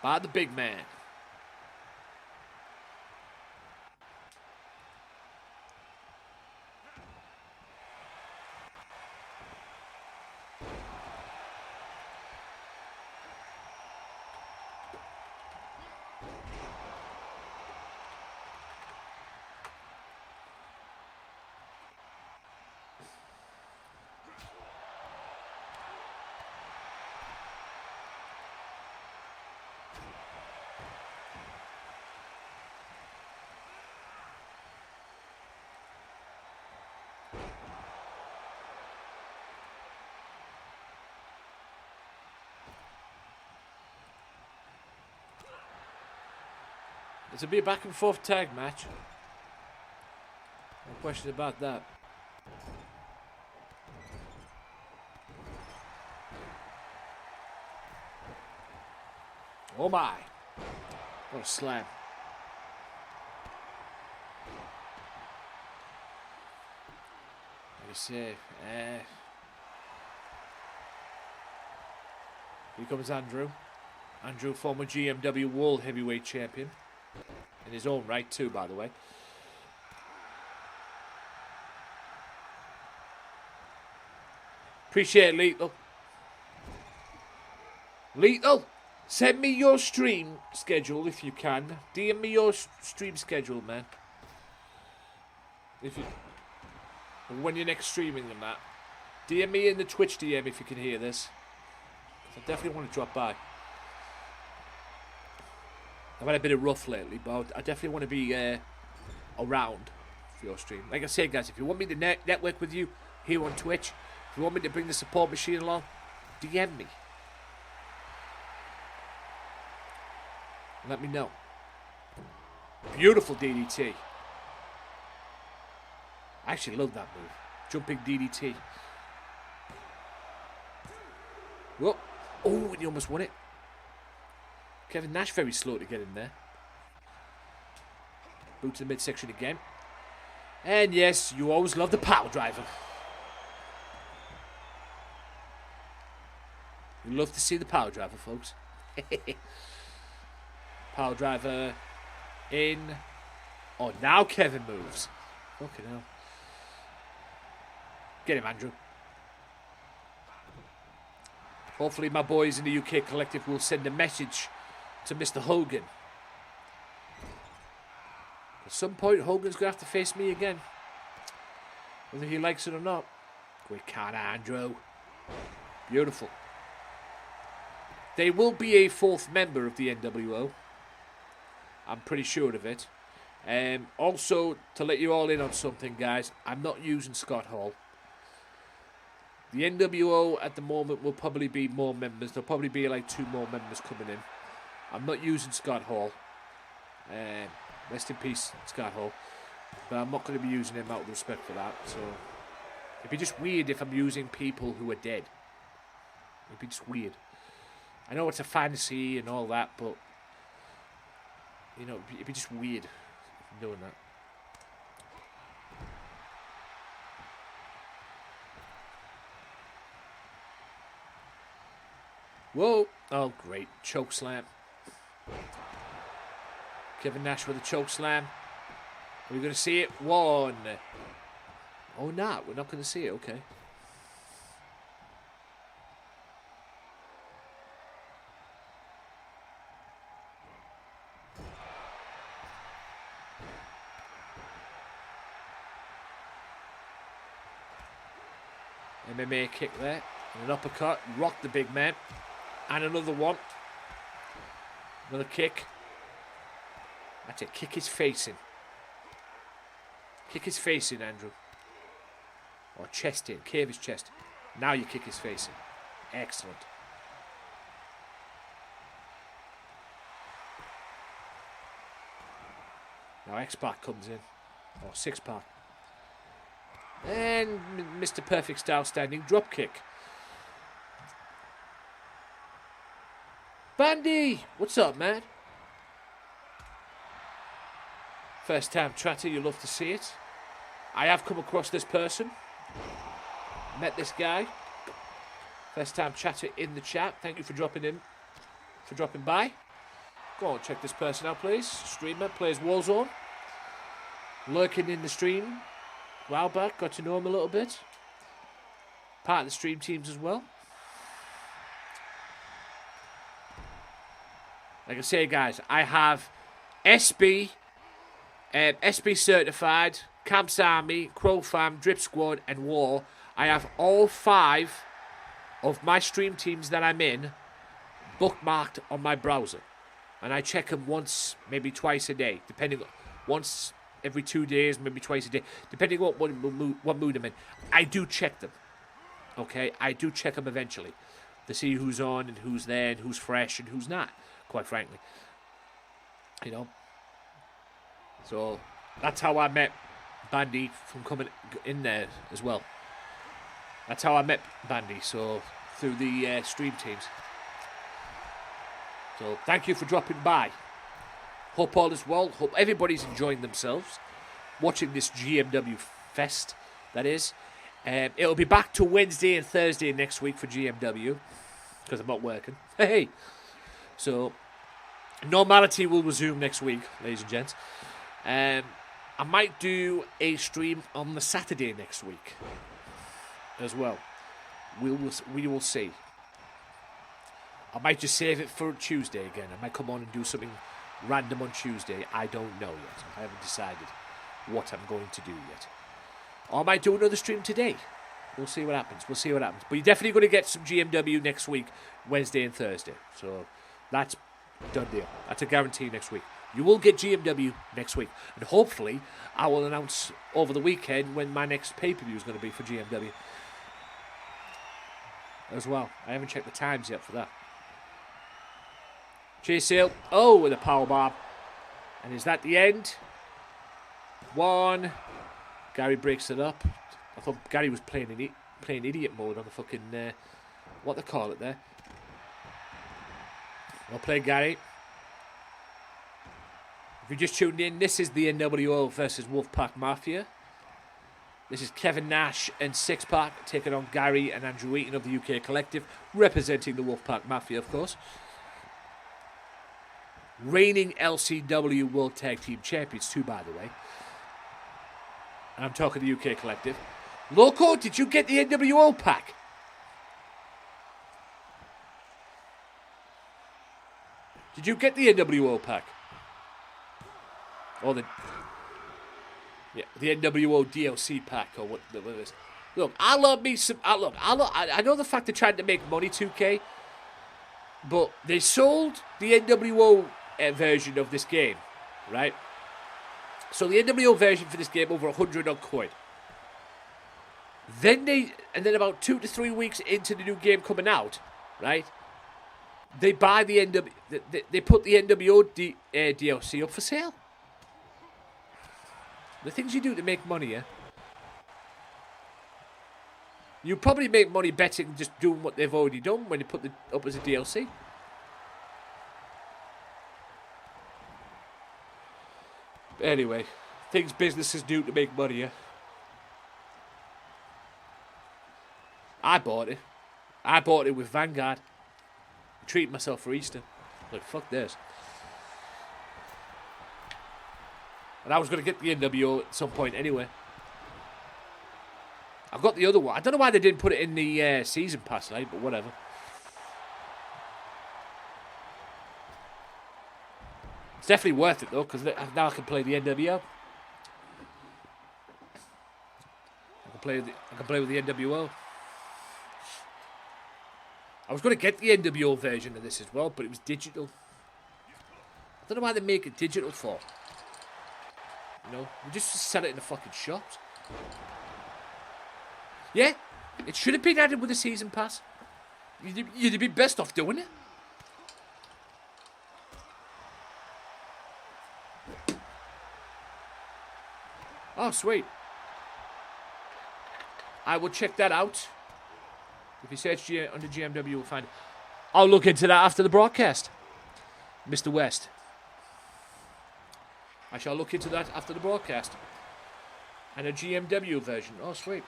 By the big man. It'll be a back and forth tag match. No question about that. Oh my. What a slam. Let me see. Here comes Andrew. Andrew, former GMW World Heavyweight Champion. In his own right too, by the way. Appreciate it, Lethal. Lethal, send me your stream schedule if you can. DM me your stream schedule, man. If you, when you're next streaming and that. DM me in the Twitch DM if you can hear this. I definitely want to drop by. I've had a bit of rough lately, but I definitely want to be around for your stream. Like I said, guys, if you want me to network with you here on Twitch, if you want me to bring the support machine along, DM me. Let me know. Beautiful DDT. I actually love that move. Jumping DDT. Whoa. Oh, and he almost won it. Kevin Nash very slow to get in there. Boot to the midsection again. And yes, you always love the power driver. You love to see the power driver, folks. Power driver in. Oh, now Kevin moves. Fucking hell. Get him, Andrew. Hopefully my boys in the UK Collective will send a message to Mr. Hogan. At some point, Hogan's going to have to face me again. Whether he likes it or not. Great counter, Andrew. Beautiful. There will be a fourth member of the NWO. I'm pretty sure of it. Also, to let you all in on something, guys, I'm not using Scott Hall. The NWO at the moment will probably be more members. There'll probably be like 2 more members coming in. I'm not using Scott Hall. Rest in peace, Scott Hall. But I'm not going to be using him out of respect for that. So it'd be just weird if I'm using people who are dead. It'd be just weird. I know it's a fantasy and all that, but you know, it'd be just weird doing that. Whoa! Oh, great. Choke slam. Kevin Nash with a choke slam. Are we going to see it? 1. Oh, no. We're not going to see it. Okay. MMA kick there. And an uppercut. Rock the big man. And another one. Another kick. That's it. Kick his face in. Kick his face in, Andrew. Or chest in. Cave his chest. Now you kick his face in. Excellent. Now X-Pac comes in. Or 6-pack. And Mr. Perfect Style standing drop kick. Bandy! What's up, man? First time chatter, you love to see it. I have come across this person. Met this guy. First time chatter in the chat. Thank you for dropping in. For dropping by. Go on, check this person out, please. Streamer, plays Warzone. Lurking in the stream. A while back, got to know him a little bit. Part of the stream teams as well. Like I say, guys, I have SB, SB Certified, Camps Army, Crow Fam, Drip Squad, and War. I have all 5 of my stream teams that I'm in bookmarked on my browser. And I check them once, maybe twice a day, depending on, once every 2 days, maybe twice a day, depending on what mood I'm in. I do check them, okay? I do check them eventually to see who's on and who's there and who's fresh and who's not, quite frankly. You know? So, that's how I met Bandy from coming in there as well. That's how I met Bandy, so through the stream teams. So, thank you for dropping by. Hope all is well. Hope everybody's enjoying themselves. Watching this GMW Fest, that is. It'll be back to Wednesday and Thursday next week for GMW. Because I'm not working. Hey! So, normality will resume next week, ladies and gents. I might do a stream on the Saturday next week. As well. We will see. I might just save it for Tuesday again. I might come on and do something random on Tuesday. I don't know yet. I haven't decided what I'm going to do yet. Or I might do another stream today. We'll see what happens. We'll see what happens. But you're definitely going to get some GMW next week, Wednesday and Thursday. So that's done deal. That's a guarantee next week. You will get GMW next week. And hopefully, I will announce over the weekend when my next pay-per-view is going to be for GMW. As well. I haven't checked the times yet for that. Chase Sale. Oh, with a power bomb. And is that the end? 1. Gary breaks it up. I thought Gary was playing idiot mode on the fucking what they call it there. I'll play Gary. If you just tuned in, this is the NWO versus Wolfpack Mafia. This is Kevin Nash and Six-Pack taking on Gary and Andrew Eaton of the UK Collective, representing the Wolfpack Mafia, of course. Reigning LCW World Tag Team Champions, too, by the way. And I'm talking the UK Collective. Loco, did you get the NWO pack? Did you get the NWO pack? Or the NWO DLC pack, or what it is. Look, I love me some. I know the fact they're trying to make money, 2K, but they sold the NWO version of this game, right? So the NWO version for this game over 100 odd quid. Then about 2 to 3 weeks into the new game coming out, right? They buy the they put the NWO DLC up for sale. The things you do to make money, yeah? You probably make money betting just doing what they've already done when you put it up as a DLC. Anyway, things businesses do to make money, yeah? I bought it. I bought it with Vanguard. I treated myself for Easter. Like, fuck this. And I was going to get the NWO at some point anyway. I've got the other one. I don't know why they didn't put it in the season pass, like, but whatever. It's definitely worth it, though, because now I can play the NWO. I can play with the NWO. I was going to get the NWO version of this as well, but it was digital. I don't know why they make it digital for. You know, we just sell it in the fucking shops. Yeah, it should have been added with a season pass. You'd be best off doing it. Oh, sweet. I will check that out. If you search under GMW, you'll find it. I'll look into that after the broadcast, Mr. West. I shall look into that after the broadcast. And a GMW version. Oh, sweet.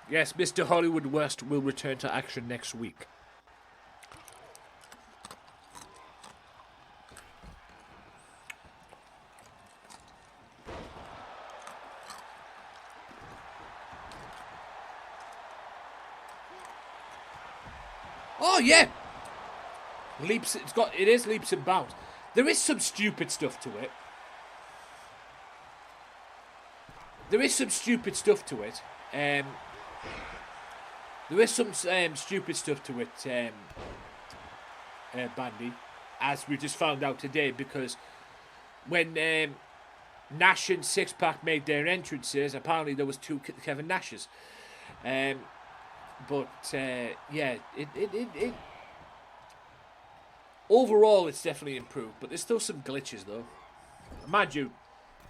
Yes, Mr. Hollywood West will return to action next week. Oh, yeah. Leaps. It is leaps and bounds. There is some stupid stuff to it. There is some stupid stuff to it. Bandy, as we just found out today, because when Nash and Six-Pack made their entrances, apparently there was 2 Kevin Nashes. Yeah, it overall it's definitely improved, but there's still some glitches though. Mind you,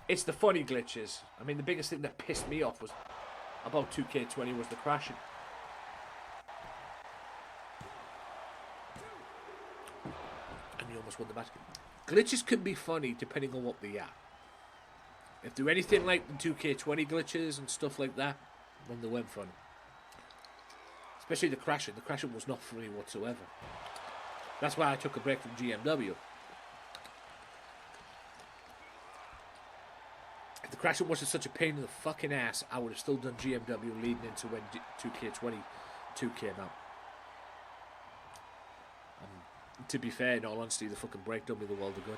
it's the funny glitches. I mean, the biggest thing that pissed me off was about 2K20 was the crashing. And you almost won the match. Glitches can be funny depending on what they are. If they're anything like the 2K20 glitches and stuff like that, then they weren't funny. Especially the crashing. The crashing was not funny whatsoever. That's why I took a break from GMW. If the crashing wasn't such a pain in the fucking ass, I would have still done GMW leading into when 2K22 came out. To be fair, in all honesty, the fucking break done me the world of good.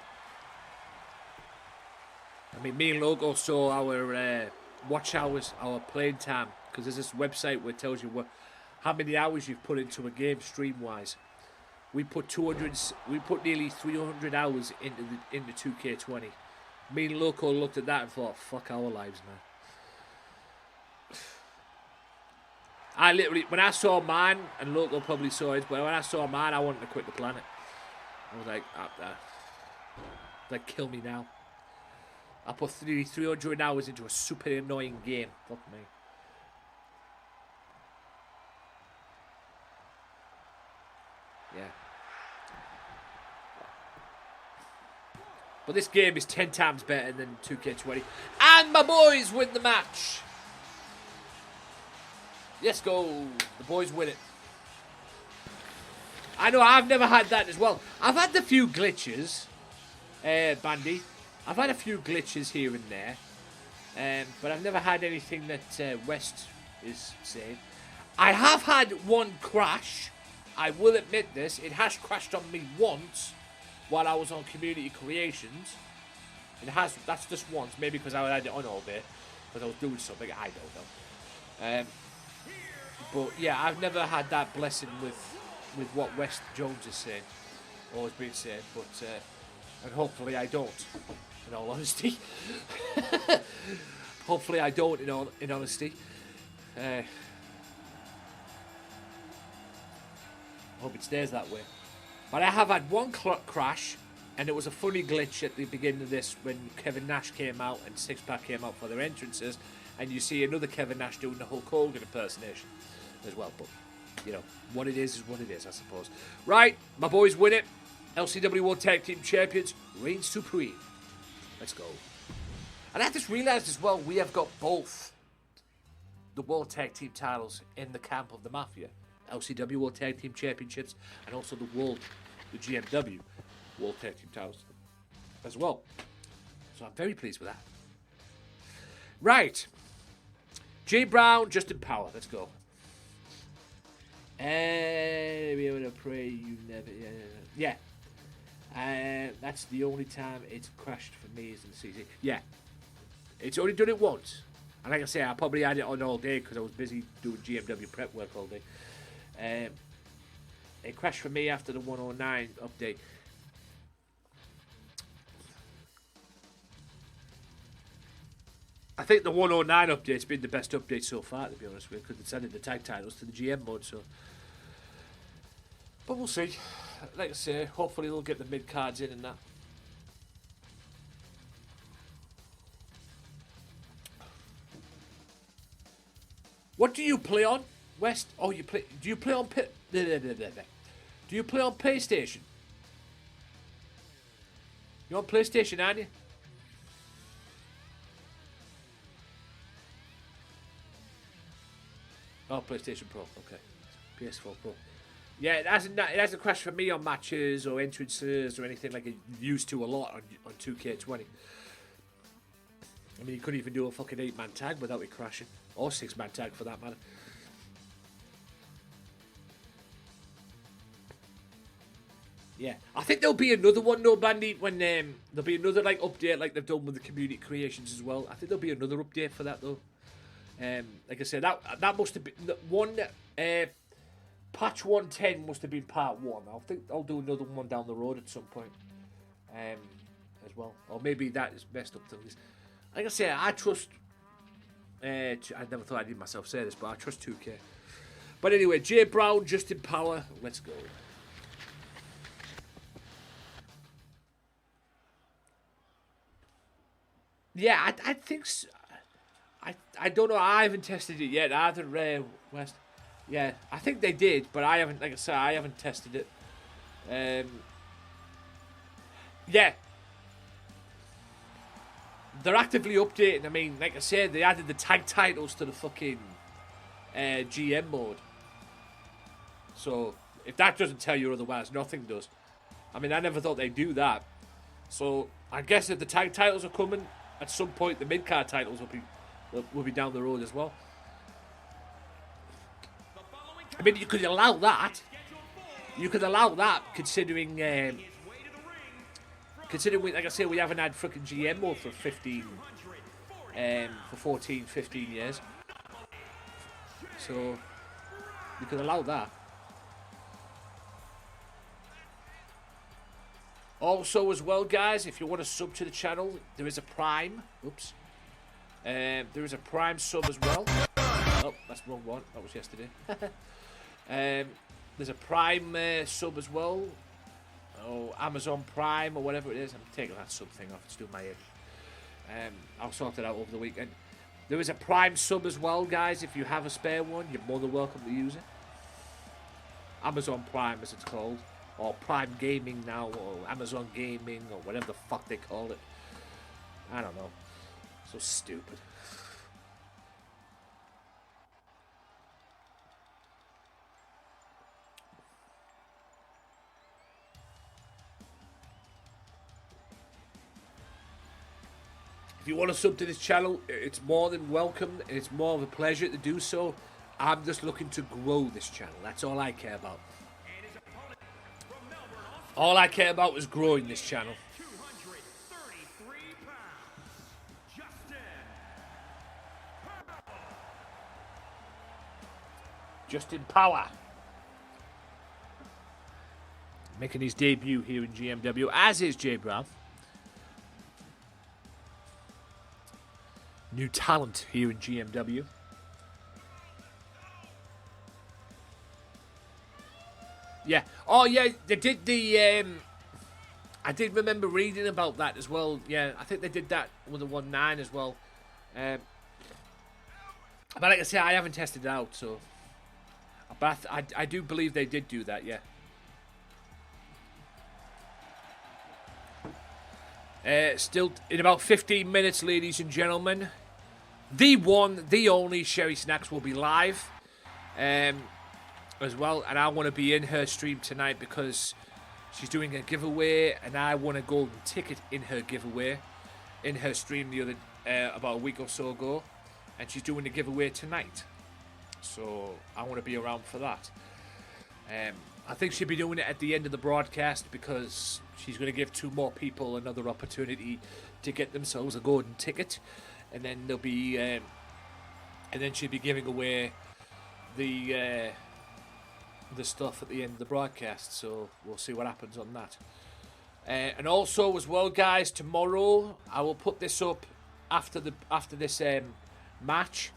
I mean, me and Logo saw our watch hours, our playing time, because there's this website where it tells you how many hours you've put into a game stream-wise. We put nearly 300 hours into 2K20. Me and Loco looked at that and thought, fuck our lives, man. I literally, when I saw mine, and local probably saw it, but when I saw mine, I wanted to quit the planet. I was like, kill me now. I put 300 hours into a super annoying game. Fuck me. Yeah. But this game is 10 times better than 2K20. And my boys win the match. Let's go. The boys win it. I know, I've never had that as well. I've had a few glitches, Bandy. I've had a few glitches here and there. But I've never had anything that West is saying. I have had one crash. I will admit this. It has crashed on me once while I was on Community Creations. It has. That's just once. Maybe because I had it on all day. Because I was doing something. I don't know. But yeah, I've never had that blessing with what West Jones is saying. Or has been saying. But, and hopefully I don't. In all honesty. Hopefully I don't, in honesty. I hope it stays that way. But I have had one crash, and it was a funny glitch at the beginning of this when Kevin Nash came out and Six Pack came out for their entrances, and you see another Kevin Nash doing the Hulk Hogan impersonation as well. But, what it is what it is, I suppose. Right, my boys win it. LCW World Tag Team Champions reign supreme. Let's go. And I just realised as well, we have got both the World Tag Team titles in the camp of the Mafia. LCW World Tag Team Championships and also the GMW World Tag Team titles as well. So I'm very pleased with that. Right. Jay Brown, Justin Power. Let's go. Be able to pray you never... Yeah. That's the only time it's crashed for me is in the CZ. Yeah. It's only done it once. And like I say, I probably had it on all day because I was busy doing GMW prep work all day. It crashed for me after the 109 update. I think the 109 update's been the best update so far, to be honest with you, because it's added the tag titles to the GM mode, so... But we'll see. Like I say, hopefully they'll get the mid-cards in and that. What do you play on, West? Oh, you play... Do you play on... Do you play on PlayStation? You're on PlayStation, aren't you? Oh, PlayStation Pro. Okay. PS4 Pro. Yeah, it hasn't crashed for me on matches or entrances or anything like it used to a lot on 2K20. I mean, you couldn't even do a fucking 8-man tag without it crashing. Or 6-man tag for that matter. Yeah. I think there'll be another one, though, Bandy, when there'll be another like update like they've done with the Community Creations as well. I think there'll be another update for that, though. Like I said, that must have been one... Patch 110 must have been part 1. I think I'll do another one down the road at some point. As well. Or maybe that is messed up things. Like I say, I trust... I never thought I'd hear myself say this, but I trust 2K. But anyway, Jay Brown, Justin Power. Let's go. Yeah, I think... I don't know. I haven't tested it yet either, West. Yeah, I think they did, but I haven't, like I said, I haven't tested it. Yeah. They're actively updating. I mean, like I said, they added the tag titles to the fucking GM mode. So, if that doesn't tell you otherwise, nothing does. I mean, I never thought they'd do that. So, I guess if the tag titles are coming, at some point the mid-card titles will be down the road as well. I mean, you could allow that. You could allow that, considering, like I say, we haven't had freaking GM mode for 14, 15 years. So, you could allow that. Also, as well, guys, if you want to sub to the channel, there is a Prime. Oops. There is a Prime sub as well. Oh, that's the wrong one. That was yesterday. There's a Prime sub as well. Oh, Amazon Prime or whatever it is. I'm taking that sub thing off. It's doing my head. I'll sort it out over the weekend. There is a Prime sub as well, guys. If you have a spare one, you're more than welcome to use it. Amazon Prime, as it's called. Or Prime Gaming now, or Amazon Gaming, or whatever the fuck they call it. I don't know. So stupid. If you want to sub to this channel, it's more than welcome, and it's more of a pleasure to do so. I'm just looking to grow this channel. That's all I care about. All I care about is growing this channel. 233 pounds. Justin Power. Making his debut here in GMW, as is Jay Brown. New talent here in GMW. Yeah. Oh, yeah. They did the. I did remember reading about that as well. Yeah, I think they did that with the 1.9 as well. But like I say, I haven't tested it out, so. But I do believe they did do that. Yeah. Still in about 15 minutes, ladies and gentlemen. The one, the only Sherry Snacks will be live as well. And I want to be in her stream tonight because she's doing a giveaway. And I won a golden ticket in her giveaway, in her stream the other about a week or so ago. And she's doing a giveaway tonight. So I want to be around for that. I think she'll be doing it at the end of the broadcast because she's going to give 2 more people another opportunity to get themselves a golden ticket, and then there'll be, and then she'll be giving away the stuff at the end of the broadcast. So we'll see what happens on that. And also as well, guys, tomorrow I will put this up after this match.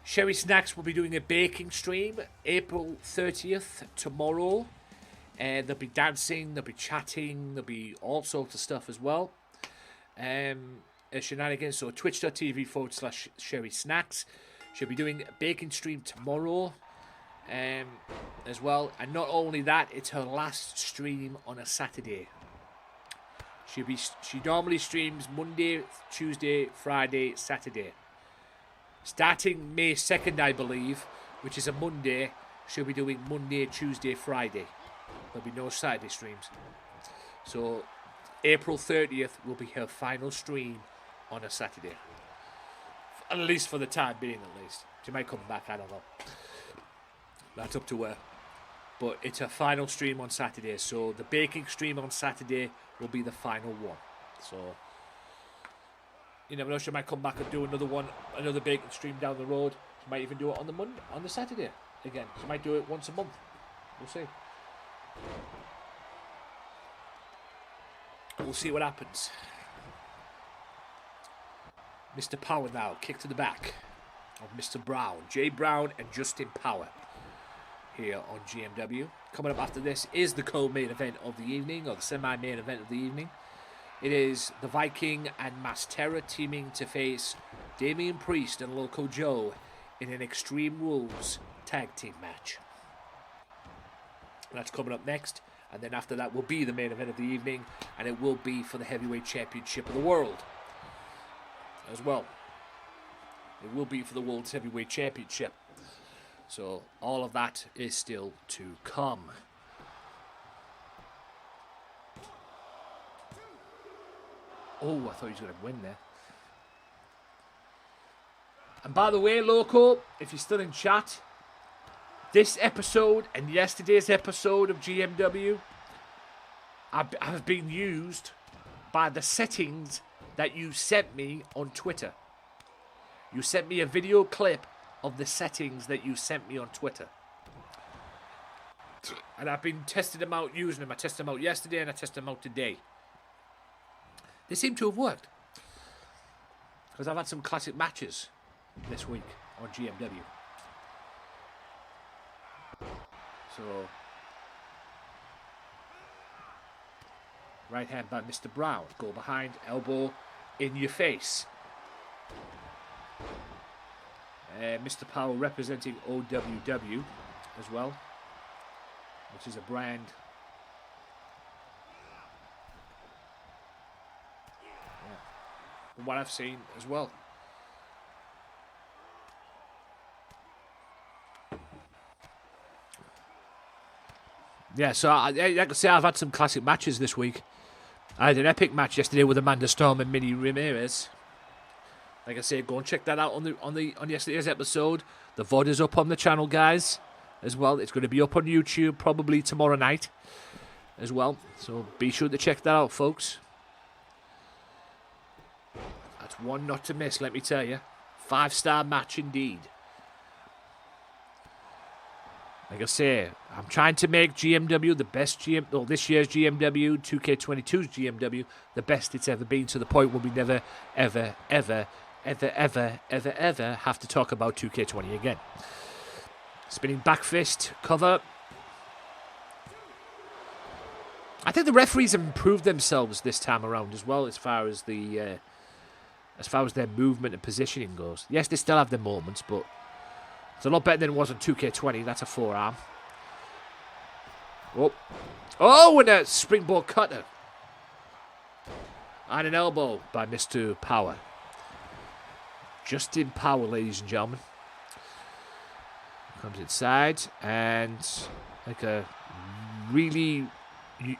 Sherry Snacks will be doing a baking stream April 30th tomorrow. There'll be dancing, there'll be chatting, there'll be all sorts of stuff as well. Shenanigans. So twitch.tv/Sherry Snacks. She'll be doing a baking stream tomorrow as well. And not only that, it's her last stream on a Saturday. She normally streams Monday, Tuesday, Friday, Saturday. Starting May 2nd, I believe, which is a Monday, she'll be doing Monday, Tuesday, Friday. There'll be no Saturday streams. So, April 30th will be her final stream on a Saturday. At least for the time being, at least. She might come back, I don't know. That's up to her. But it's her final stream on Saturday. So, the baking stream on Saturday will be the final one. So, you never know, she might come back and do another baking stream down the road. She might even do it on the Saturday again. She might do it once a month. We'll see. We'll see what happens. Mr. Power now, kick to the back of Mr. Brown. Jay Brown and Justin Power here on GMW. Coming up after this is the co-main event of the evening, or the semi-main event of the evening. It is the Viking and Mass Terror teaming to face Damian Priest and Loco Joe in an Extreme Rules tag team match. That's coming up next, and then after that will be the main event of the evening, and it will be for the Heavyweight Championship of the World as well. It will be for the World's Heavyweight Championship. So all of that is still to come. Oh, I thought he was going to win there. And by the way, Loco, if you're still in chat, this episode and yesterday's episode of GMW have been used by the settings that you sent me on Twitter. You sent me a video clip of the settings that you sent me on Twitter. And I've been testing them out, using them. I tested them out yesterday and I tested them out today. They seem to have worked. Because I've had some classic matches this week. on GMW. So, right hand by Mr. Brown. Go behind, elbow in your face. Mr. Powell representing OWW as well, which is a brand. Yeah. From what I've seen as well. Yeah, so I can say I've had some classic matches this week. I had an epic match yesterday with Amanda Storm and Minnie Ramirez. Like I say, go and check that out on yesterday's episode. The VOD is up on the channel, guys, as well. It's going to be up on YouTube probably tomorrow night as well. So be sure to check that out, folks. That's one not to miss, let me tell you. 5-star match indeed. Like I say, I'm trying to make GMW the best this year's GMW, 2K22's GMW, the best it's ever been, to the point where we never, ever, ever, ever, ever, ever, ever have to talk about 2K20 again. Spinning back fist, cover. I think the referees have improved themselves this time around as well, as far as their movement and positioning goes. Yes, they still have their moments, but it's a lot better than it was on 2K20. That's a forearm. Oh, and a springboard cutter. And an elbow by Mr. Power. Justin Power, ladies and gentlemen. Comes inside, and like a really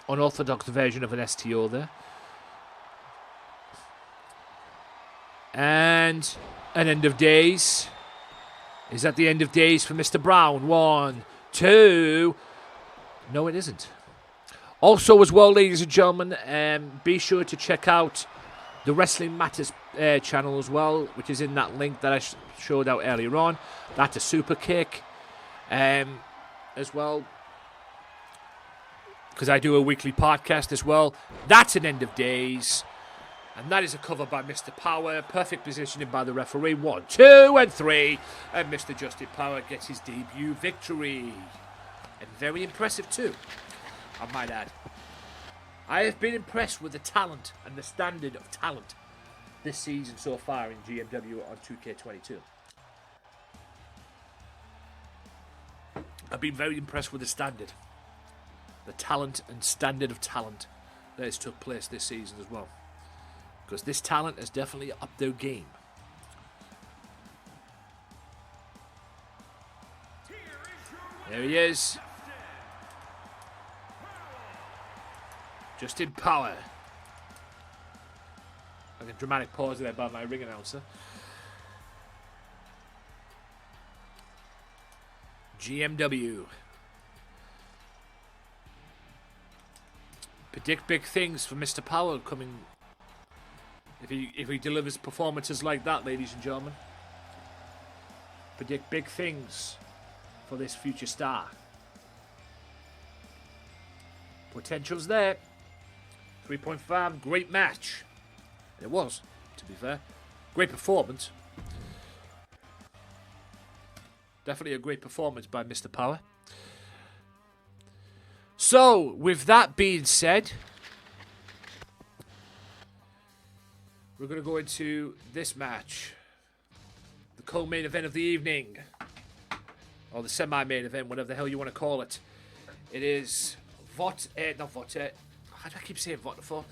unorthodox version of an STO there. And an end of days. Is that the end of days for Mr. Brown? 1, 2. No, it isn't. Also, as well, ladies and gentlemen, be sure to check out the Wrestling Matters channel as well, which is in that link that I showed out earlier on. That's a super kick as well, because I do a weekly podcast as well. That's an end of days. And that is a cover by Mr. Power. Perfect positioning by the referee. 1, 2, and 3. And Mr. Justin Power gets his debut victory. And very impressive too, I might add. I have been impressed with the talent and the standard of talent this season so far in GMW on 2K22. I've been very impressed with the standard. The talent and standard of talent that has took place this season as well. Because this talent has definitely upped their game. There he is. Justin Power. Like a dramatic pause there by my ring announcer. GMW. Predict big things for Mr. Power coming. If he delivers performances like that, ladies and gentlemen. Predict big things for this future star. Potential's there. 3.5, great match. And it was, to be fair. Great performance. Definitely a great performance by Mr. Power. So, with that being said, we're going to go into this match. The co-main event of the evening. Or the semi-main event, whatever the hell you want to call it. It is not Vot. How do I keep saying Vot for?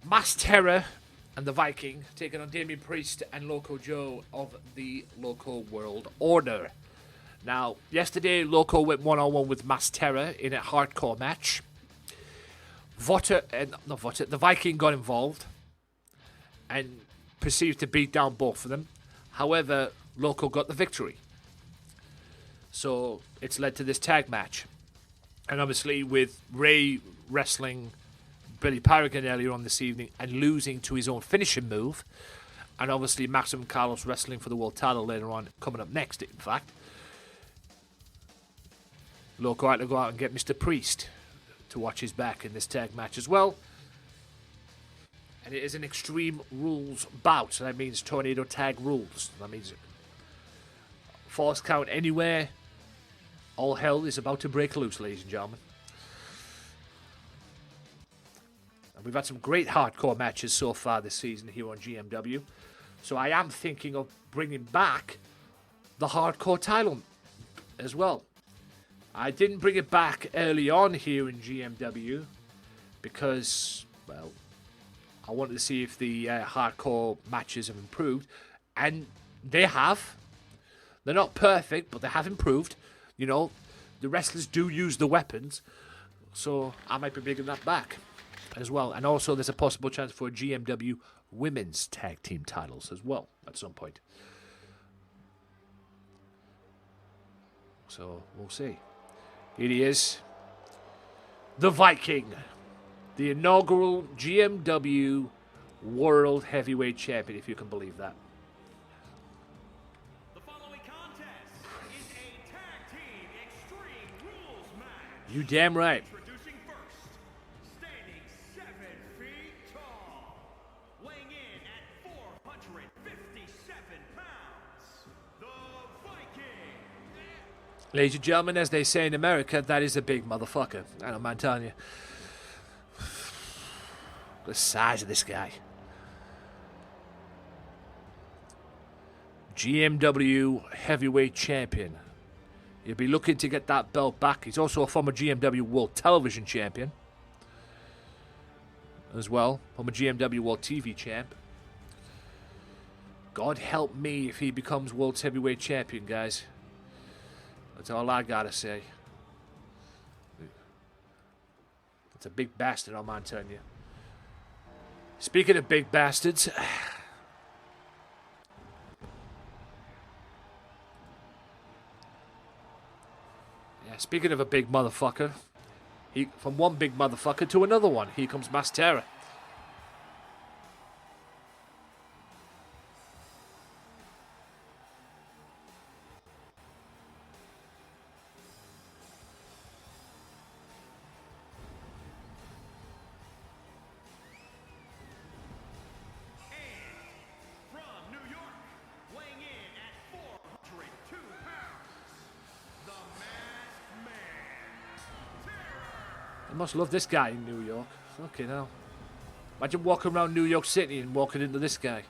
Mass Terror and the Viking taking on Damien Priest and Loco Joe of the Loco World Order. Now, yesterday Loco went 1-on-1 with Mass Terror in a hardcore match. The Viking got involved and proceeded to beat down both of them. However, Loco got the victory. So it's led to this tag match. And obviously with Ray wrestling Billy Paragon earlier on this evening and losing to his own finishing move, and obviously Maximum Carlos wrestling for the world title later on, coming up next in fact, Loco had to go out and get Mr. Priest to watch his back in this tag match as well. And it is an Extreme Rules bout, so that means Tornado Tag Rules. That means False count anywhere. All hell is about to break loose, ladies and gentlemen. And we've had some great hardcore matches so far this season here on GMW. So I am thinking of bringing back the hardcore title as well. I didn't bring it back early on here in GMW because, well, I wanted to see if the hardcore matches have improved. And they have. They're not perfect, but they have improved. You know, the wrestlers do use the weapons. So I might be bringing that back as well. And also there's a possible chance for GMW women's tag team titles as well at some point. So we'll see. Here he is. The Viking. The inaugural GMW World Heavyweight Champion, if you can believe that. The following contest is a tag team extreme rules match. You damn right. Introducing first, standing 7 feet tall, weighing in at 457 pounds, the Viking. Ladies and gentlemen, as they say in America, that is a big motherfucker. I don't mind telling you. The size of this guy. GMW Heavyweight Champion. He'll be looking to get that belt back. He's also a former GMW World Television Champion. As well. Former GMW World TV Champ. God help me if he becomes World Heavyweight Champion, guys. That's all I gotta say. It's a big bastard, I'm telling you. Speaking of big bastards, yeah, speaking of a big motherfucker, from one big motherfucker to another one, here comes Mass Terror. I must love this guy in New York. Fucking hell. Imagine walking around New York City and walking into this guy.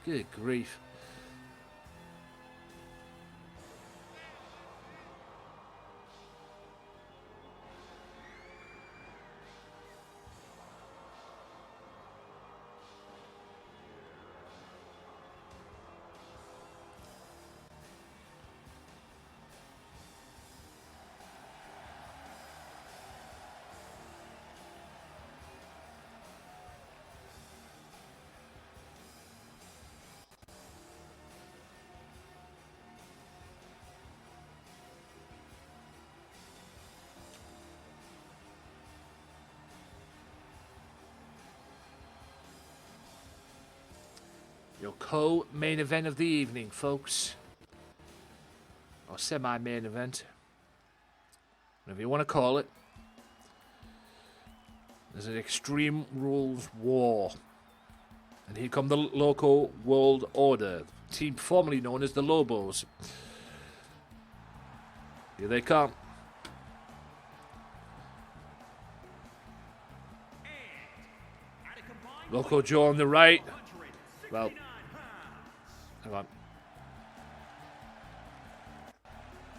Good grief. Your co-main event of the evening, folks. Or semi-main event. Whatever you want to call it. There's an Extreme Rules War. And here come the local World Order. Team formerly known as the Lobos. Here they come. Local Joe on the right. Well, hang on.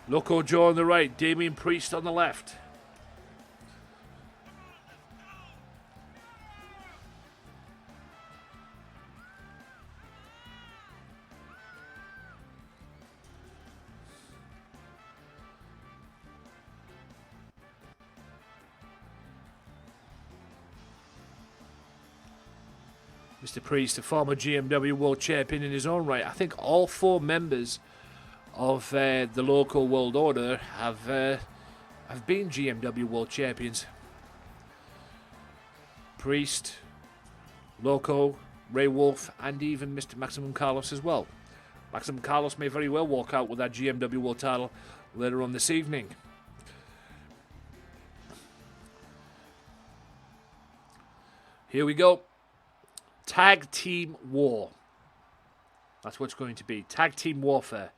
Loco Joe on the right, Damien Priest on the left. Mr. Priest, the former GMW World Champion in his own right. I think all 4 members of the local World Order have been GMW World Champions. Priest, Loco, Ray Wolf, and even Mr. Maximum Carlos as well. Maximum Carlos may very well walk out with that GMW World title later on this evening. Here we go. Tag Team War. That's what it's going to be. Tag Team Warfare.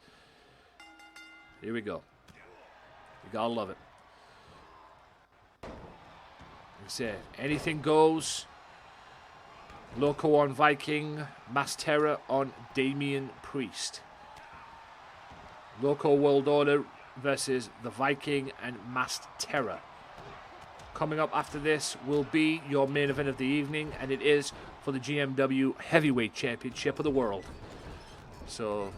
Here we go. You gotta love it. Like I said, anything goes. Loco on Viking. Mass Terror on Damian Priest. Loco World Order versus the Viking and Masked Terror. Coming up after this will be your main event of the evening, and it is for the GMW Heavyweight Championship of the world. So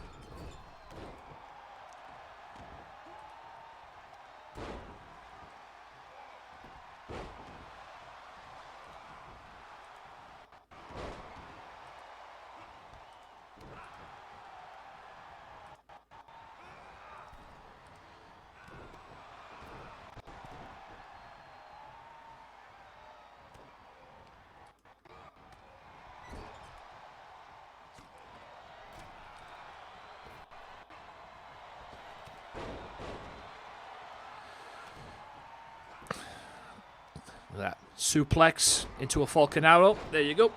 that suplex into a Falcon Arrow. There you go.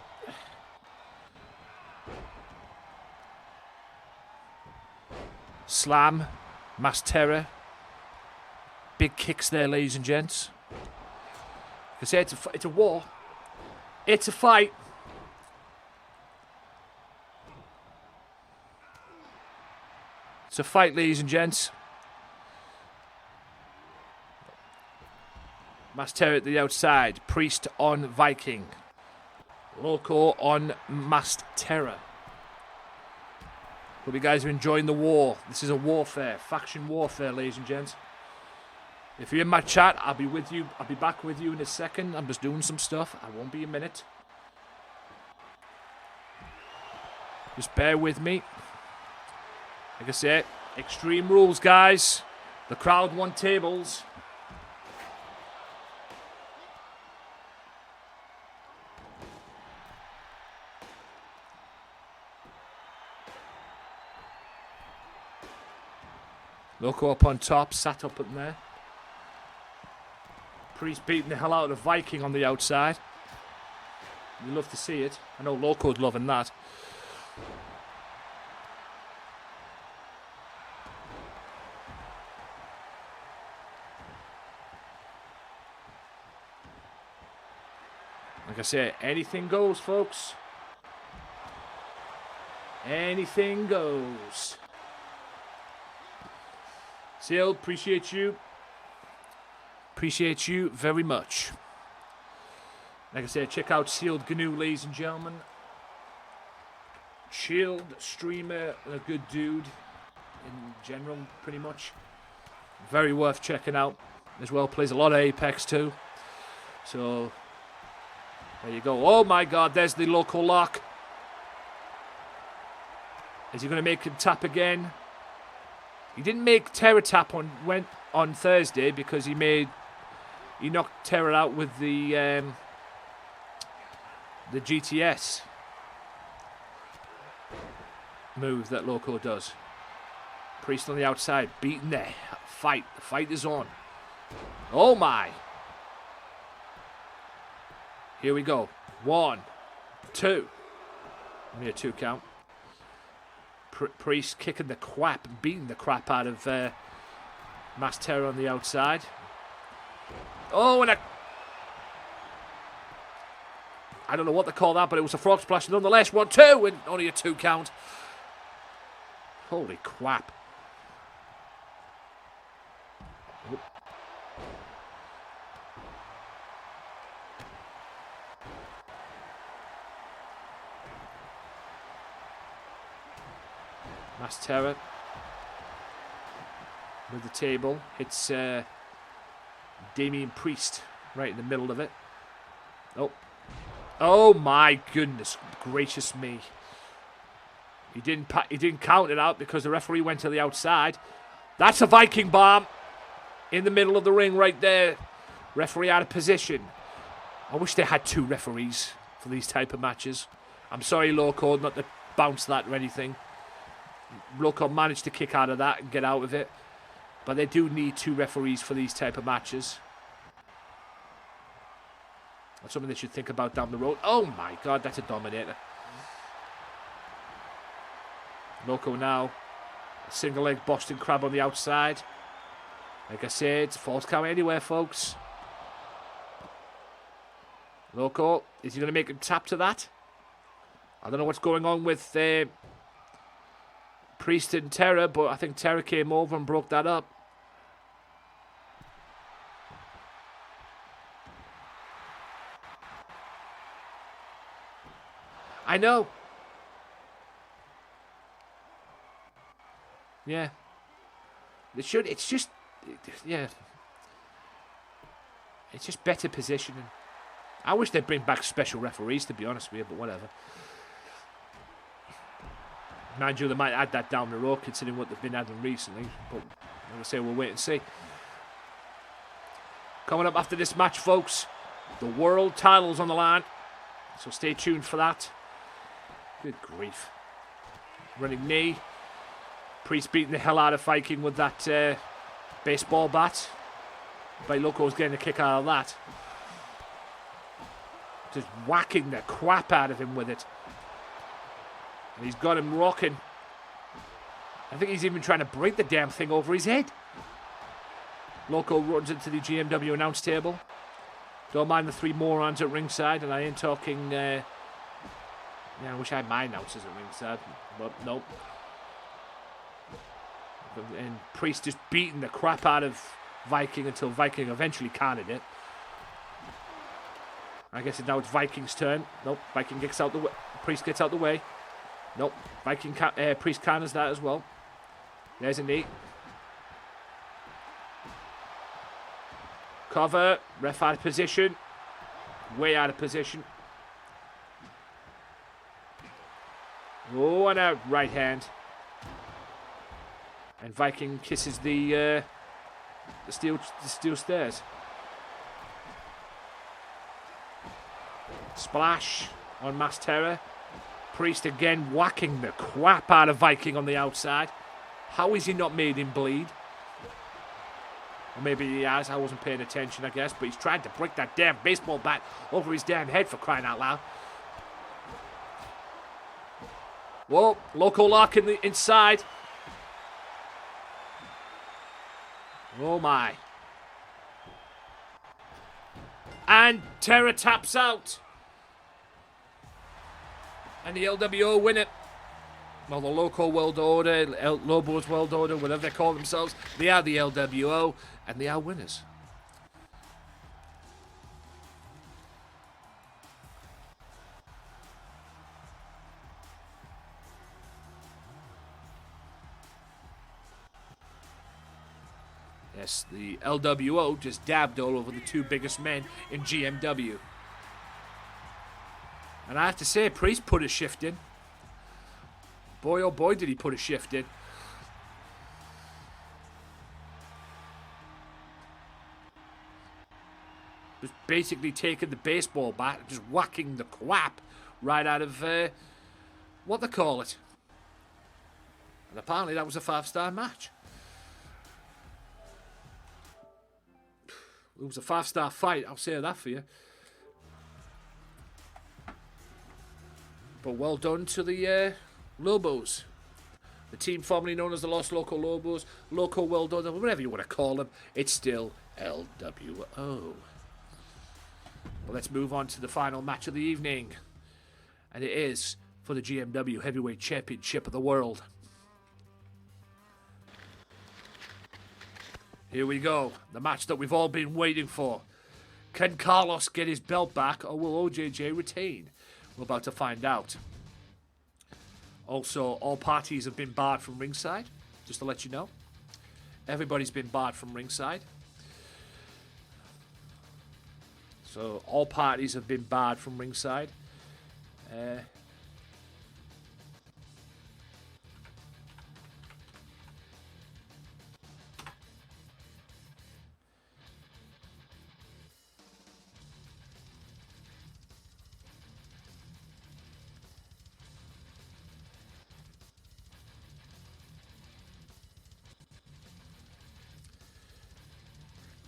Slam. Mass Terror. Big kicks there, ladies and gents. Like I say, it's a war. It's a fight. It's a fight, ladies and gents. Mass Terror at the outside. Priest on Viking. Loco on Masked Terror. Hope you guys are enjoying the war. This is a warfare. Faction warfare, ladies and gents. If you're in my chat, I'll be with you. I'll be back with you in a second. I'm just doing some stuff. I won't be a minute. Just bear with me. Like I said, Extreme Rules, guys. The crowd want tables. Loco up on top, sat up in there. Priest beating the hell out of Viking on the outside. You love to see it. I know Loco's loving that. Like I say, anything goes, folks. Anything goes. Seal, appreciate you. Appreciate you very much. Like I said, check out Sealed GNU, ladies and gentlemen. Chilled streamer and a good dude in general, pretty much. Very worth checking out as well. Plays a lot of Apex too. So, there you go. Oh my god, there's the Loco lock. Is he going to make him tap again? He didn't make Terror tap on Thursday because he knocked Terror out with the GTS move that Loco does. Priest on the outside, beating there. Fight. The fight is on. Oh my. Here we go. 1, 2. Only a 2 count. Priest kicking the crap, beating the crap out of Mass Terror on the outside. Oh, and I don't know what they call that, but it was a frog splash nonetheless. 1, 2, and only a 2 count. Holy crap. Oh. Mass Terror with the table. Hits Damian Priest right in the middle of it. Oh. Oh my goodness gracious me. He didn't count it out because the referee went to the outside. That's a Viking bomb in the middle of the ring right there. Referee out of position. I wish they had 2 referees for these type of matches. I'm sorry, Loco, not to bounce that or anything. Loco managed to kick out of that and get out of it. But they do need 2 referees for these type of matches. That's something they should think about down the road. Oh my god, that's a dominator. Loco now Single leg Boston Crab on the outside. Like I said, false count anywhere, folks. Loco, is he going to make him tap to that? I don't know what's going on with Priest and Terra, but I think Terra came over and broke that up. I know. Yeah. It should. It's just. Yeah. It's just better positioning. I wish they'd bring back special referees, to be honest with you, but whatever. Mind you, they might add that down the road, considering what they've been adding recently. But like I say, we'll wait and see. Coming up after this match, folks, the world title's on the line. So stay tuned for that. Good grief. Running knee. Priest beating the hell out of Viking with that baseball bat. But Loco's getting a kick out of that. Just whacking the crap out of him with it. And he's got him rocking. I think he's even trying to break the damn thing over his head. Loco runs into the GMW announce table. Don't mind the three morons at ringside, and I ain't talking... yeah, I wish I had my announcers at ringside, but nope. And Priest just beating the crap out of Viking until Viking eventually countered it. I guess now it's Viking's turn. Nope, Viking gets out the way. Priest gets out the way. Nope, Priest counters that as well. There's a knee. Cover. Ref out of position. Way out of position. Oh, and a right hand. And Viking kisses the steel stairs. Splash on Mass Terror. Priest again whacking the crap out of Viking on the outside. How is he not made him bleed? Or maybe he has. I wasn't paying attention, I guess. But he's trying to break that damn baseball bat over his damn head, for crying out loud. Whoa, Loco lock in the inside. Oh my. And Terra taps out. And the LWO win it. Well, the Loco World Order, Lobo's World Order, whatever they call themselves, they are the LWO, and they are winners. Yes, the LWO just dabbed all over the two biggest men in GMW. And I have to say, Priest put a shift in. Boy, oh boy, did he put a shift in. Just basically taking the baseball bat and just whacking the crap right out of what they call it. And apparently that was a 5-star match. It was a 5-star fight, I'll say that for you. But well done to the Lobos. The team formerly known as the Los Loco Lobos. Loco well done, whatever you want to call them. It's still LWO. Well, let's move on to the final match of the evening. And it is for the GMW Heavyweight Championship of the World. Here we go. The match that we've all been waiting for. Can Carlos get his belt back, or will OJJ retain? We're about to find out. Also, all parties have been barred from ringside, just to let you know. Everybody's been barred from ringside. So, all parties have been barred from ringside.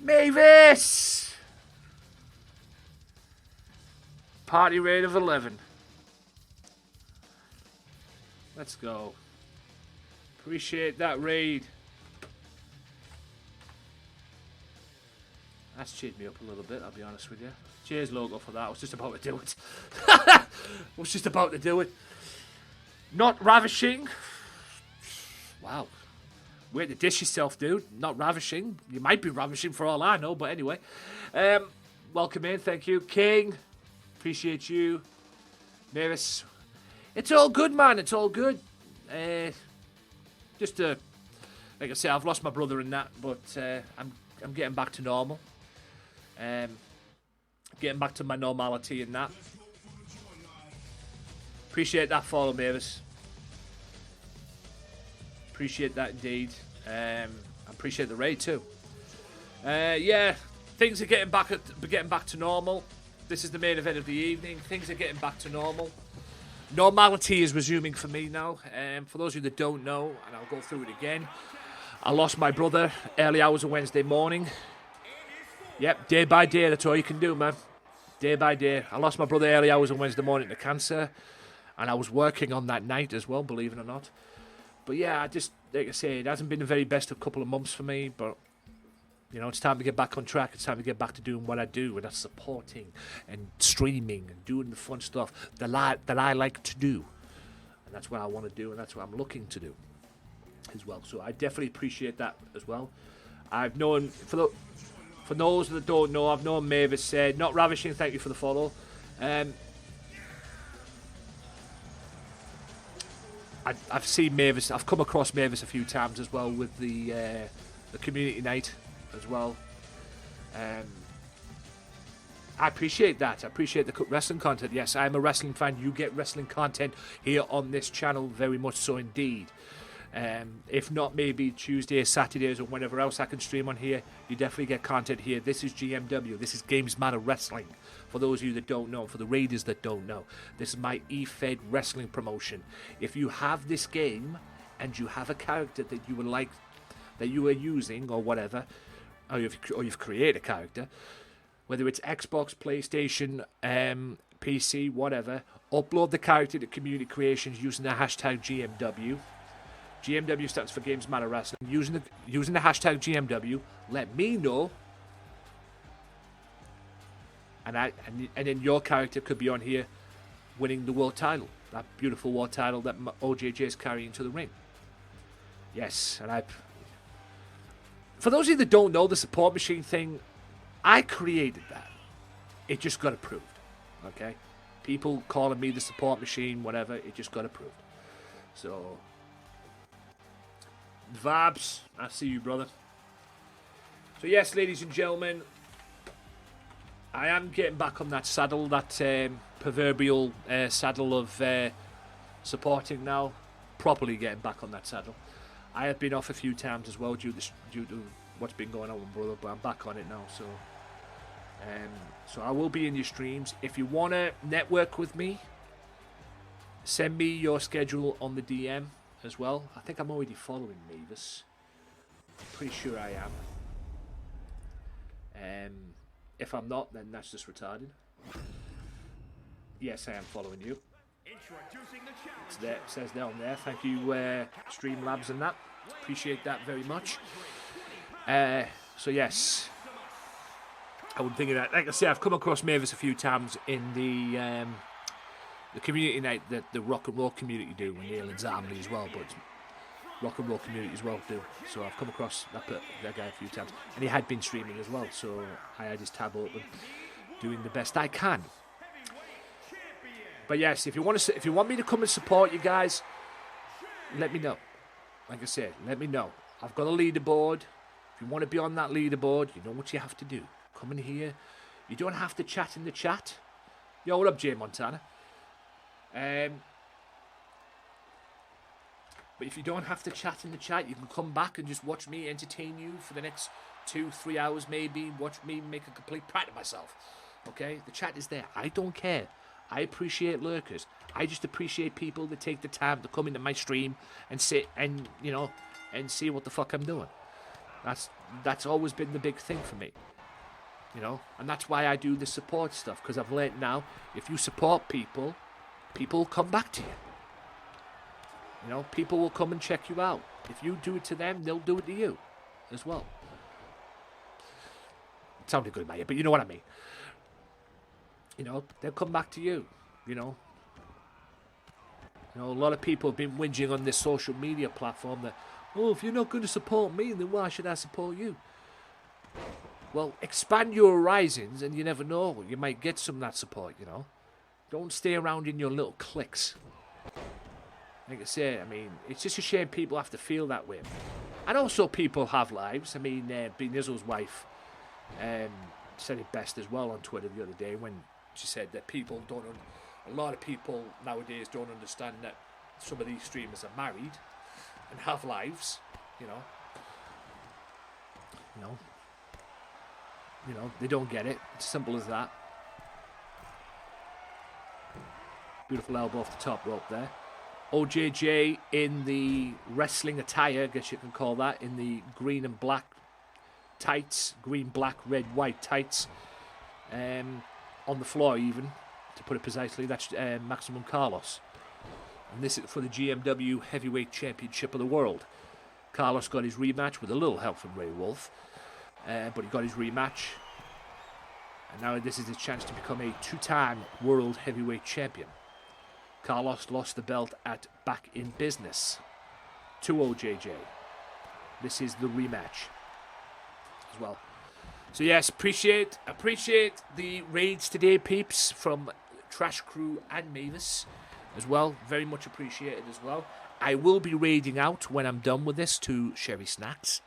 Mavis! Party rate of 11. Let's go. Appreciate that raid. That's cheered me up a little bit, I'll be honest with you. Cheers, Logo, for that. I was just about to do it. Not ravishing. Wow. Way to dish yourself, dude. Not ravishing. You might be ravishing for all I know, but anyway. Welcome in, thank you. King, appreciate you. Mavis, it's all good, man. It's all good. Like I say, I've lost my brother in that, but I'm getting back to normal. Getting back to my normality in that. Appreciate that follow, Mavis. Appreciate that indeed. I appreciate the raid too. Yeah, things are getting back to normal. This is the main event of the evening. Things are getting back to normal. Normality is resuming for me now. For those of you that don't know, and I'll go through it again, I lost my brother early hours of Wednesday morning. Yep, day by day, that's all you can do, man. Day by day. I lost my brother early hours on Wednesday morning to cancer, and I was working on that night as well, believe it or not. But yeah, like I say, it hasn't been the very best of couple of months for me, but you know, it's time to get back on track. It's time to get back to doing what I do, and that's supporting and streaming and doing the fun stuff that I like to do. And that's what I want to do, and that's what I'm looking to do as well. So I definitely appreciate that as well. I've known, for those that don't know, I've known Mavis said, not ravishing, thank you for the follow. I've seen Mavis, I've come across Mavis a few times as well with the community night as well. I appreciate that. I appreciate the wrestling content. Yes, I'm a wrestling fan. You get wrestling content here on this channel, very much so indeed. If not, maybe Tuesdays, Saturdays, or whenever else I can stream on here, you definitely get content here. This is GMW. This is Gamesmatter Wrestling. For those of you that don't know, for the raiders that don't know, this is my eFed wrestling promotion. If you have this game and you have a character that you would like, that you are using or whatever, or you've created a character, whether it's Xbox, PlayStation, PC, whatever, upload the character to Community Creations using the hashtag GMW. GMW stands for Games Matter Wrestling. Using the hashtag GMW, let me know, and then your character could be on here, winning the world title, that beautiful world title that OJJ is carrying to the ring. Yes, and for those of you that don't know, the support machine thing, I created that. It just got approved. Okay, people calling me the support machine, whatever, it just got approved. So. Vibes, I see you, brother. So yes, ladies and gentlemen, I am getting back on that saddle, that proverbial saddle of supporting now. Properly getting back on that saddle. I have been off a few times as well due to what's been going on with brother, but I'm back on it now. So I will be in your streams. If you want to network with me, send me your schedule on the DM. As well, I think I'm already following Mavis. Pretty sure I am. If I'm not, then that's just retarded. Yes, I am following you. It's there, it says down there. Thank you, Streamlabs and that. Appreciate that very much. So yes, I would think of that. Like I say, I've come across Mavis a few times in the community night that the rock and roll community do, and Neil and Zamley as well, but rock and roll community as well do. So I've come across that guy a few times, and he had been streaming as well, so I had his tab open, doing the best I can. But yes, if you want me to come and support you guys, let me know. Like I said, let me know. I've got a leaderboard. If you want to be on that leaderboard, you know what you have to do. Come in here. You don't have to chat in the chat. Yo, what up, Jay Montana? But if you don't have to chat in the chat, you can come back and just watch me entertain you for the next 2-3 hours maybe. Watch me make a complete prat of myself. Okay? The chat is there. I don't care. I appreciate lurkers. I just appreciate people that take the time to come into my stream and sit and, you know, and see what the fuck I'm doing. That's always been the big thing for me. You know? And that's why I do the support stuff, because I've learned now, if you support people, people come back to you. You know, people will come and check you out. If you do it to them, they'll do it to you as well. It sounded good in my ear, but you know what I mean. You know, they'll come back to you, you know. You know, a lot of people have been whinging on this social media platform that, oh, if you're not going to support me, then why should I support you? Well, expand your horizons and you never know. You might get some of that support, you know. Don't stay around in your little cliques. Like I say, I mean, it's just a shame people have to feel that way. And also people have lives. I mean, Benizzo's wife said it best as well on Twitter the other day when she said that people don't... A lot of people nowadays don't understand that some of these streamers are married and have lives, you know. You know, they don't get it. It's simple as that. Beautiful elbow off the top rope there. OJJ in the wrestling attire, I guess you can call that, in the green and black tights, green, black, red, white tights, on the floor even, to put it precisely. That's Maximum Carlos. And this is for the GMW Heavyweight Championship of the World. Carlos got his rematch with a little help from Ray Wolf. But he got his rematch. And now this is his chance to become a two-time World Heavyweight Champion. Carlos lost the belt at Back in Business to OJJ. This is the rematch as well. So yes, appreciate the raids today, peeps, from Trash Crew and Mavis as well. Very much appreciated as well. I will be raiding out when I'm done with this to Sherry Snacks.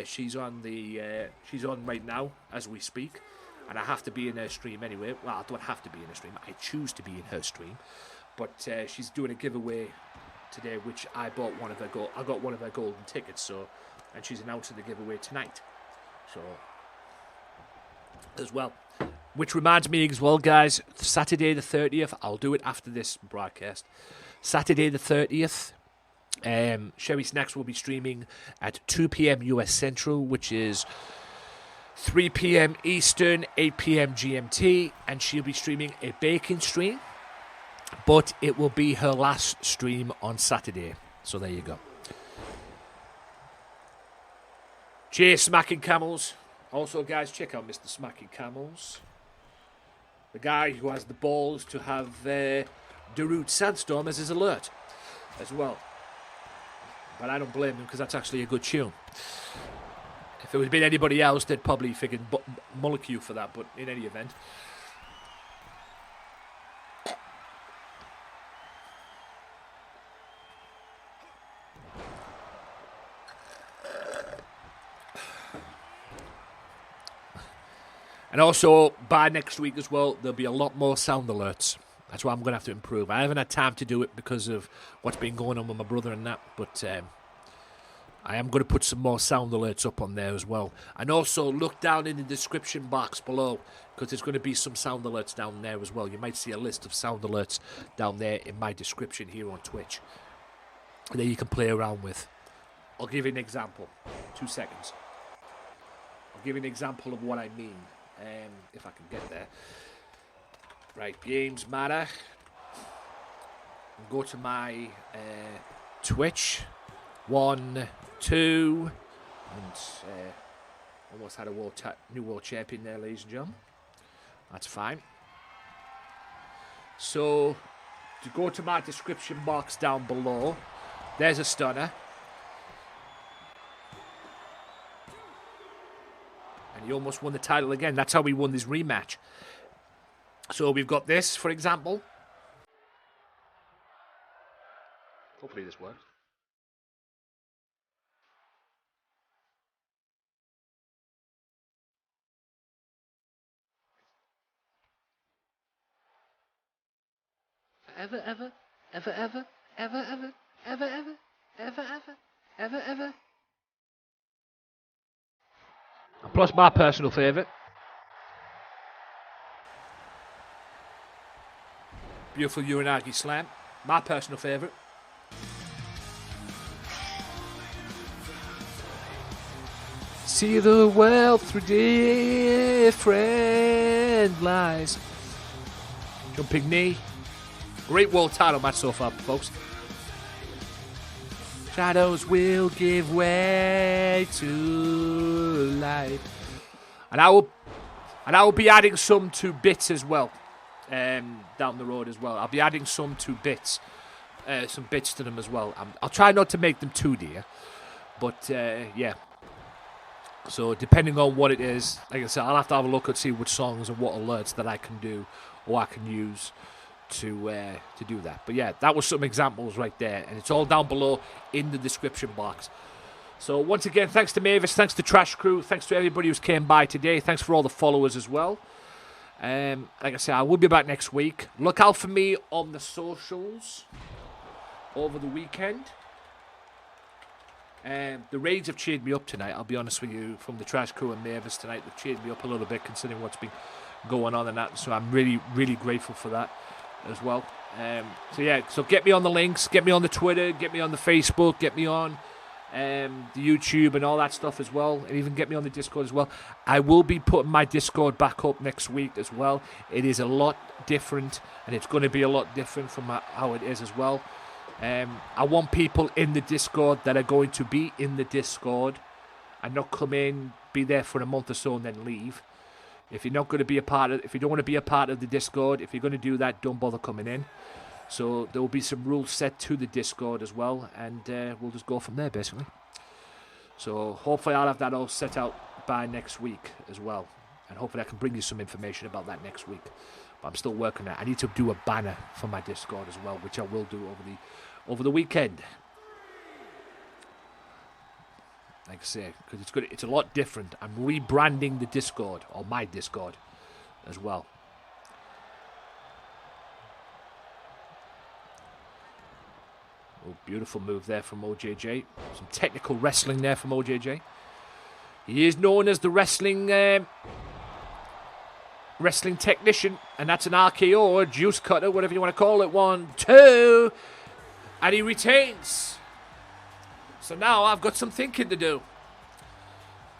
She's on right now as we speak, and I have to be in her stream anyway. Well, I don't have to be in her stream. I choose to be in her stream, but she's doing a giveaway today, which I bought I got one of her golden tickets. So, and she's announcing the giveaway tonight. So, as well. Which reminds me as well, guys, Saturday the 30th, I'll do it after this broadcast. Saturday the 30th, Sherry Snacks will be streaming at 2 p.m. US Central, which is 3 p.m. Eastern, 8 p.m. GMT, and she'll be streaming a baking stream, but it will be her last stream on Saturday. So there you go. Cheers, Smacking Camels. Also, guys, check out Mr. Smacking Camels. The guy who has the balls to have Darude Sandstorm as his alert as well. But I don't blame him because that's actually a good tune. If it would have been anybody else, they'd probably figured Molecule for that, but in any event. And also, by next week as well, there'll be a lot more sound alerts. That's what I'm going to have to improve. I haven't had time to do it because of what's been going on with my brother and that, but I am going to put some more sound alerts up on there as well. And also, look down in the description box below, because there's going to be some sound alerts down there as well. You might see a list of sound alerts down there in my description here on Twitch that you can play around with. I'll give you an example. 2 seconds. I'll give you an example of what I mean. If I can get there. Right, Gamesmatter. Go to my Twitch. 1, 2, and almost had a new world champion there, ladies and gentlemen. That's fine. So, to go to my description box down below, there's a stunner. And he almost won the title again. That's how we won this rematch. So we've got this, for example. Hopefully this works. Ever. Plus my personal favourite. Beautiful Uranagi Slam. My personal favourite. See the world through different lies. Jumping knee. Great world title match so far, folks. Shadows will give way to light. And I will be adding some to bits as well. Down the road as well. I'll be adding some to bits. Some bits to them as well. I'll try not to make them too dear. But, yeah. So, depending on what it is, like I said, I'll have to have a look and see which songs and what alerts that I can do or I can use to do that. But, yeah, that was some examples right there. And it's all down below in the description box. So, once again, thanks to Mavis, thanks to Trash Crew, thanks to everybody who's came by today. Thanks for all the followers as well. Like I said, I will be back next week. Look out for me on the socials over the weekend. The raids have cheered me up tonight, I'll be honest with you, from the Trash Crew and Mavis tonight. They've cheered me up a little bit considering what's been going on and that. So I'm really, really grateful for that as well. So yeah, so get me on the links, get me on the Twitter, get me on the Facebook, get me on the YouTube and all that stuff as well, and even get me on the Discord as well. I will be putting my Discord back up next week as well. It is a lot different, and it's going to be a lot different from how it is as well. I want people in the Discord that are going to be in the Discord and not come in, be there for a month or so and then leave. If you're not going to be a part of, if you don't want to be a part of the Discord, if you're going to do that, don't bother coming in. So there will be some rules set to the Discord as well, and we'll just go from there, basically. So hopefully I'll have that all set out by next week as well, and hopefully I can bring you some information about that next week. But I'm still working on it. I need to do a banner for my Discord as well, which I will do over the weekend. Like I say, because it's a lot different. I'm rebranding the Discord, or my Discord, as well. Oh, beautiful move there from OJJ. Some technical wrestling there from OJJ. He is known as the wrestling technician, and that's an RKO or juice cutter, whatever you want to call it. 1, 2, and he retains. So now I've got some thinking to do.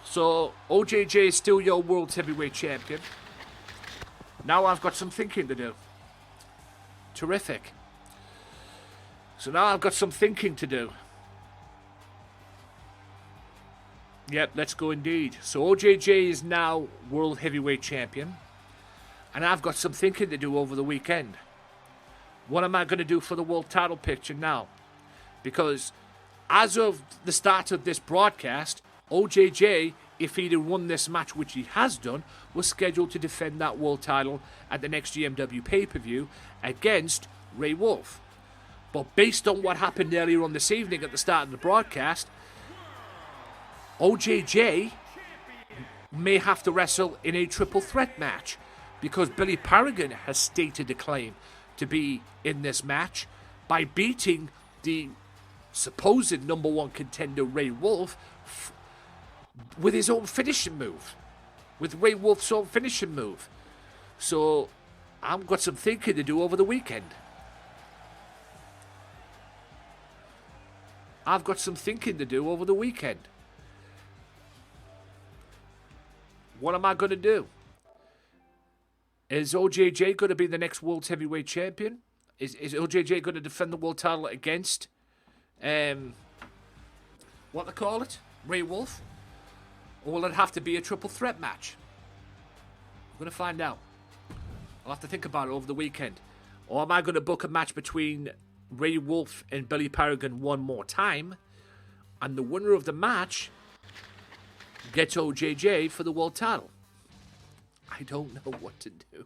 So OJJ is still your world heavyweight champion. Now I've got some thinking to do. Terrific. So now I've got some thinking to do. Yep, let's go indeed. So OJJ is now world heavyweight champion. And I've got some thinking to do over the weekend. What am I going to do for the world title picture now? Because as of the start of this broadcast, OJJ, if he'd have won this match, which he has done, was scheduled to defend that world title at the next GMW pay-per-view against Ray Wolf. But based on what happened earlier on this evening at the start of the broadcast, OJJ may have to wrestle in a triple threat match because Billy Paragon has stated a claim to be in this match by beating the supposed number one contender Ray Wolf with his own finishing move. With Ray Wolf's own finishing move. So I've got some thinking to do over the weekend. I've got some thinking to do over the weekend. What am I going to do? Is OJJ going to be the next world heavyweight champion? Is OJJ going to defend the world title against, what they call it? Ray Wolf? Or will it have to be a triple threat match? I'm going to find out. I'll have to think about it over the weekend. Or am I going to book a match between Ray Wolf and Billy Paragon one more time, and the winner of the match gets OJJ for the world title? I don't know what to do.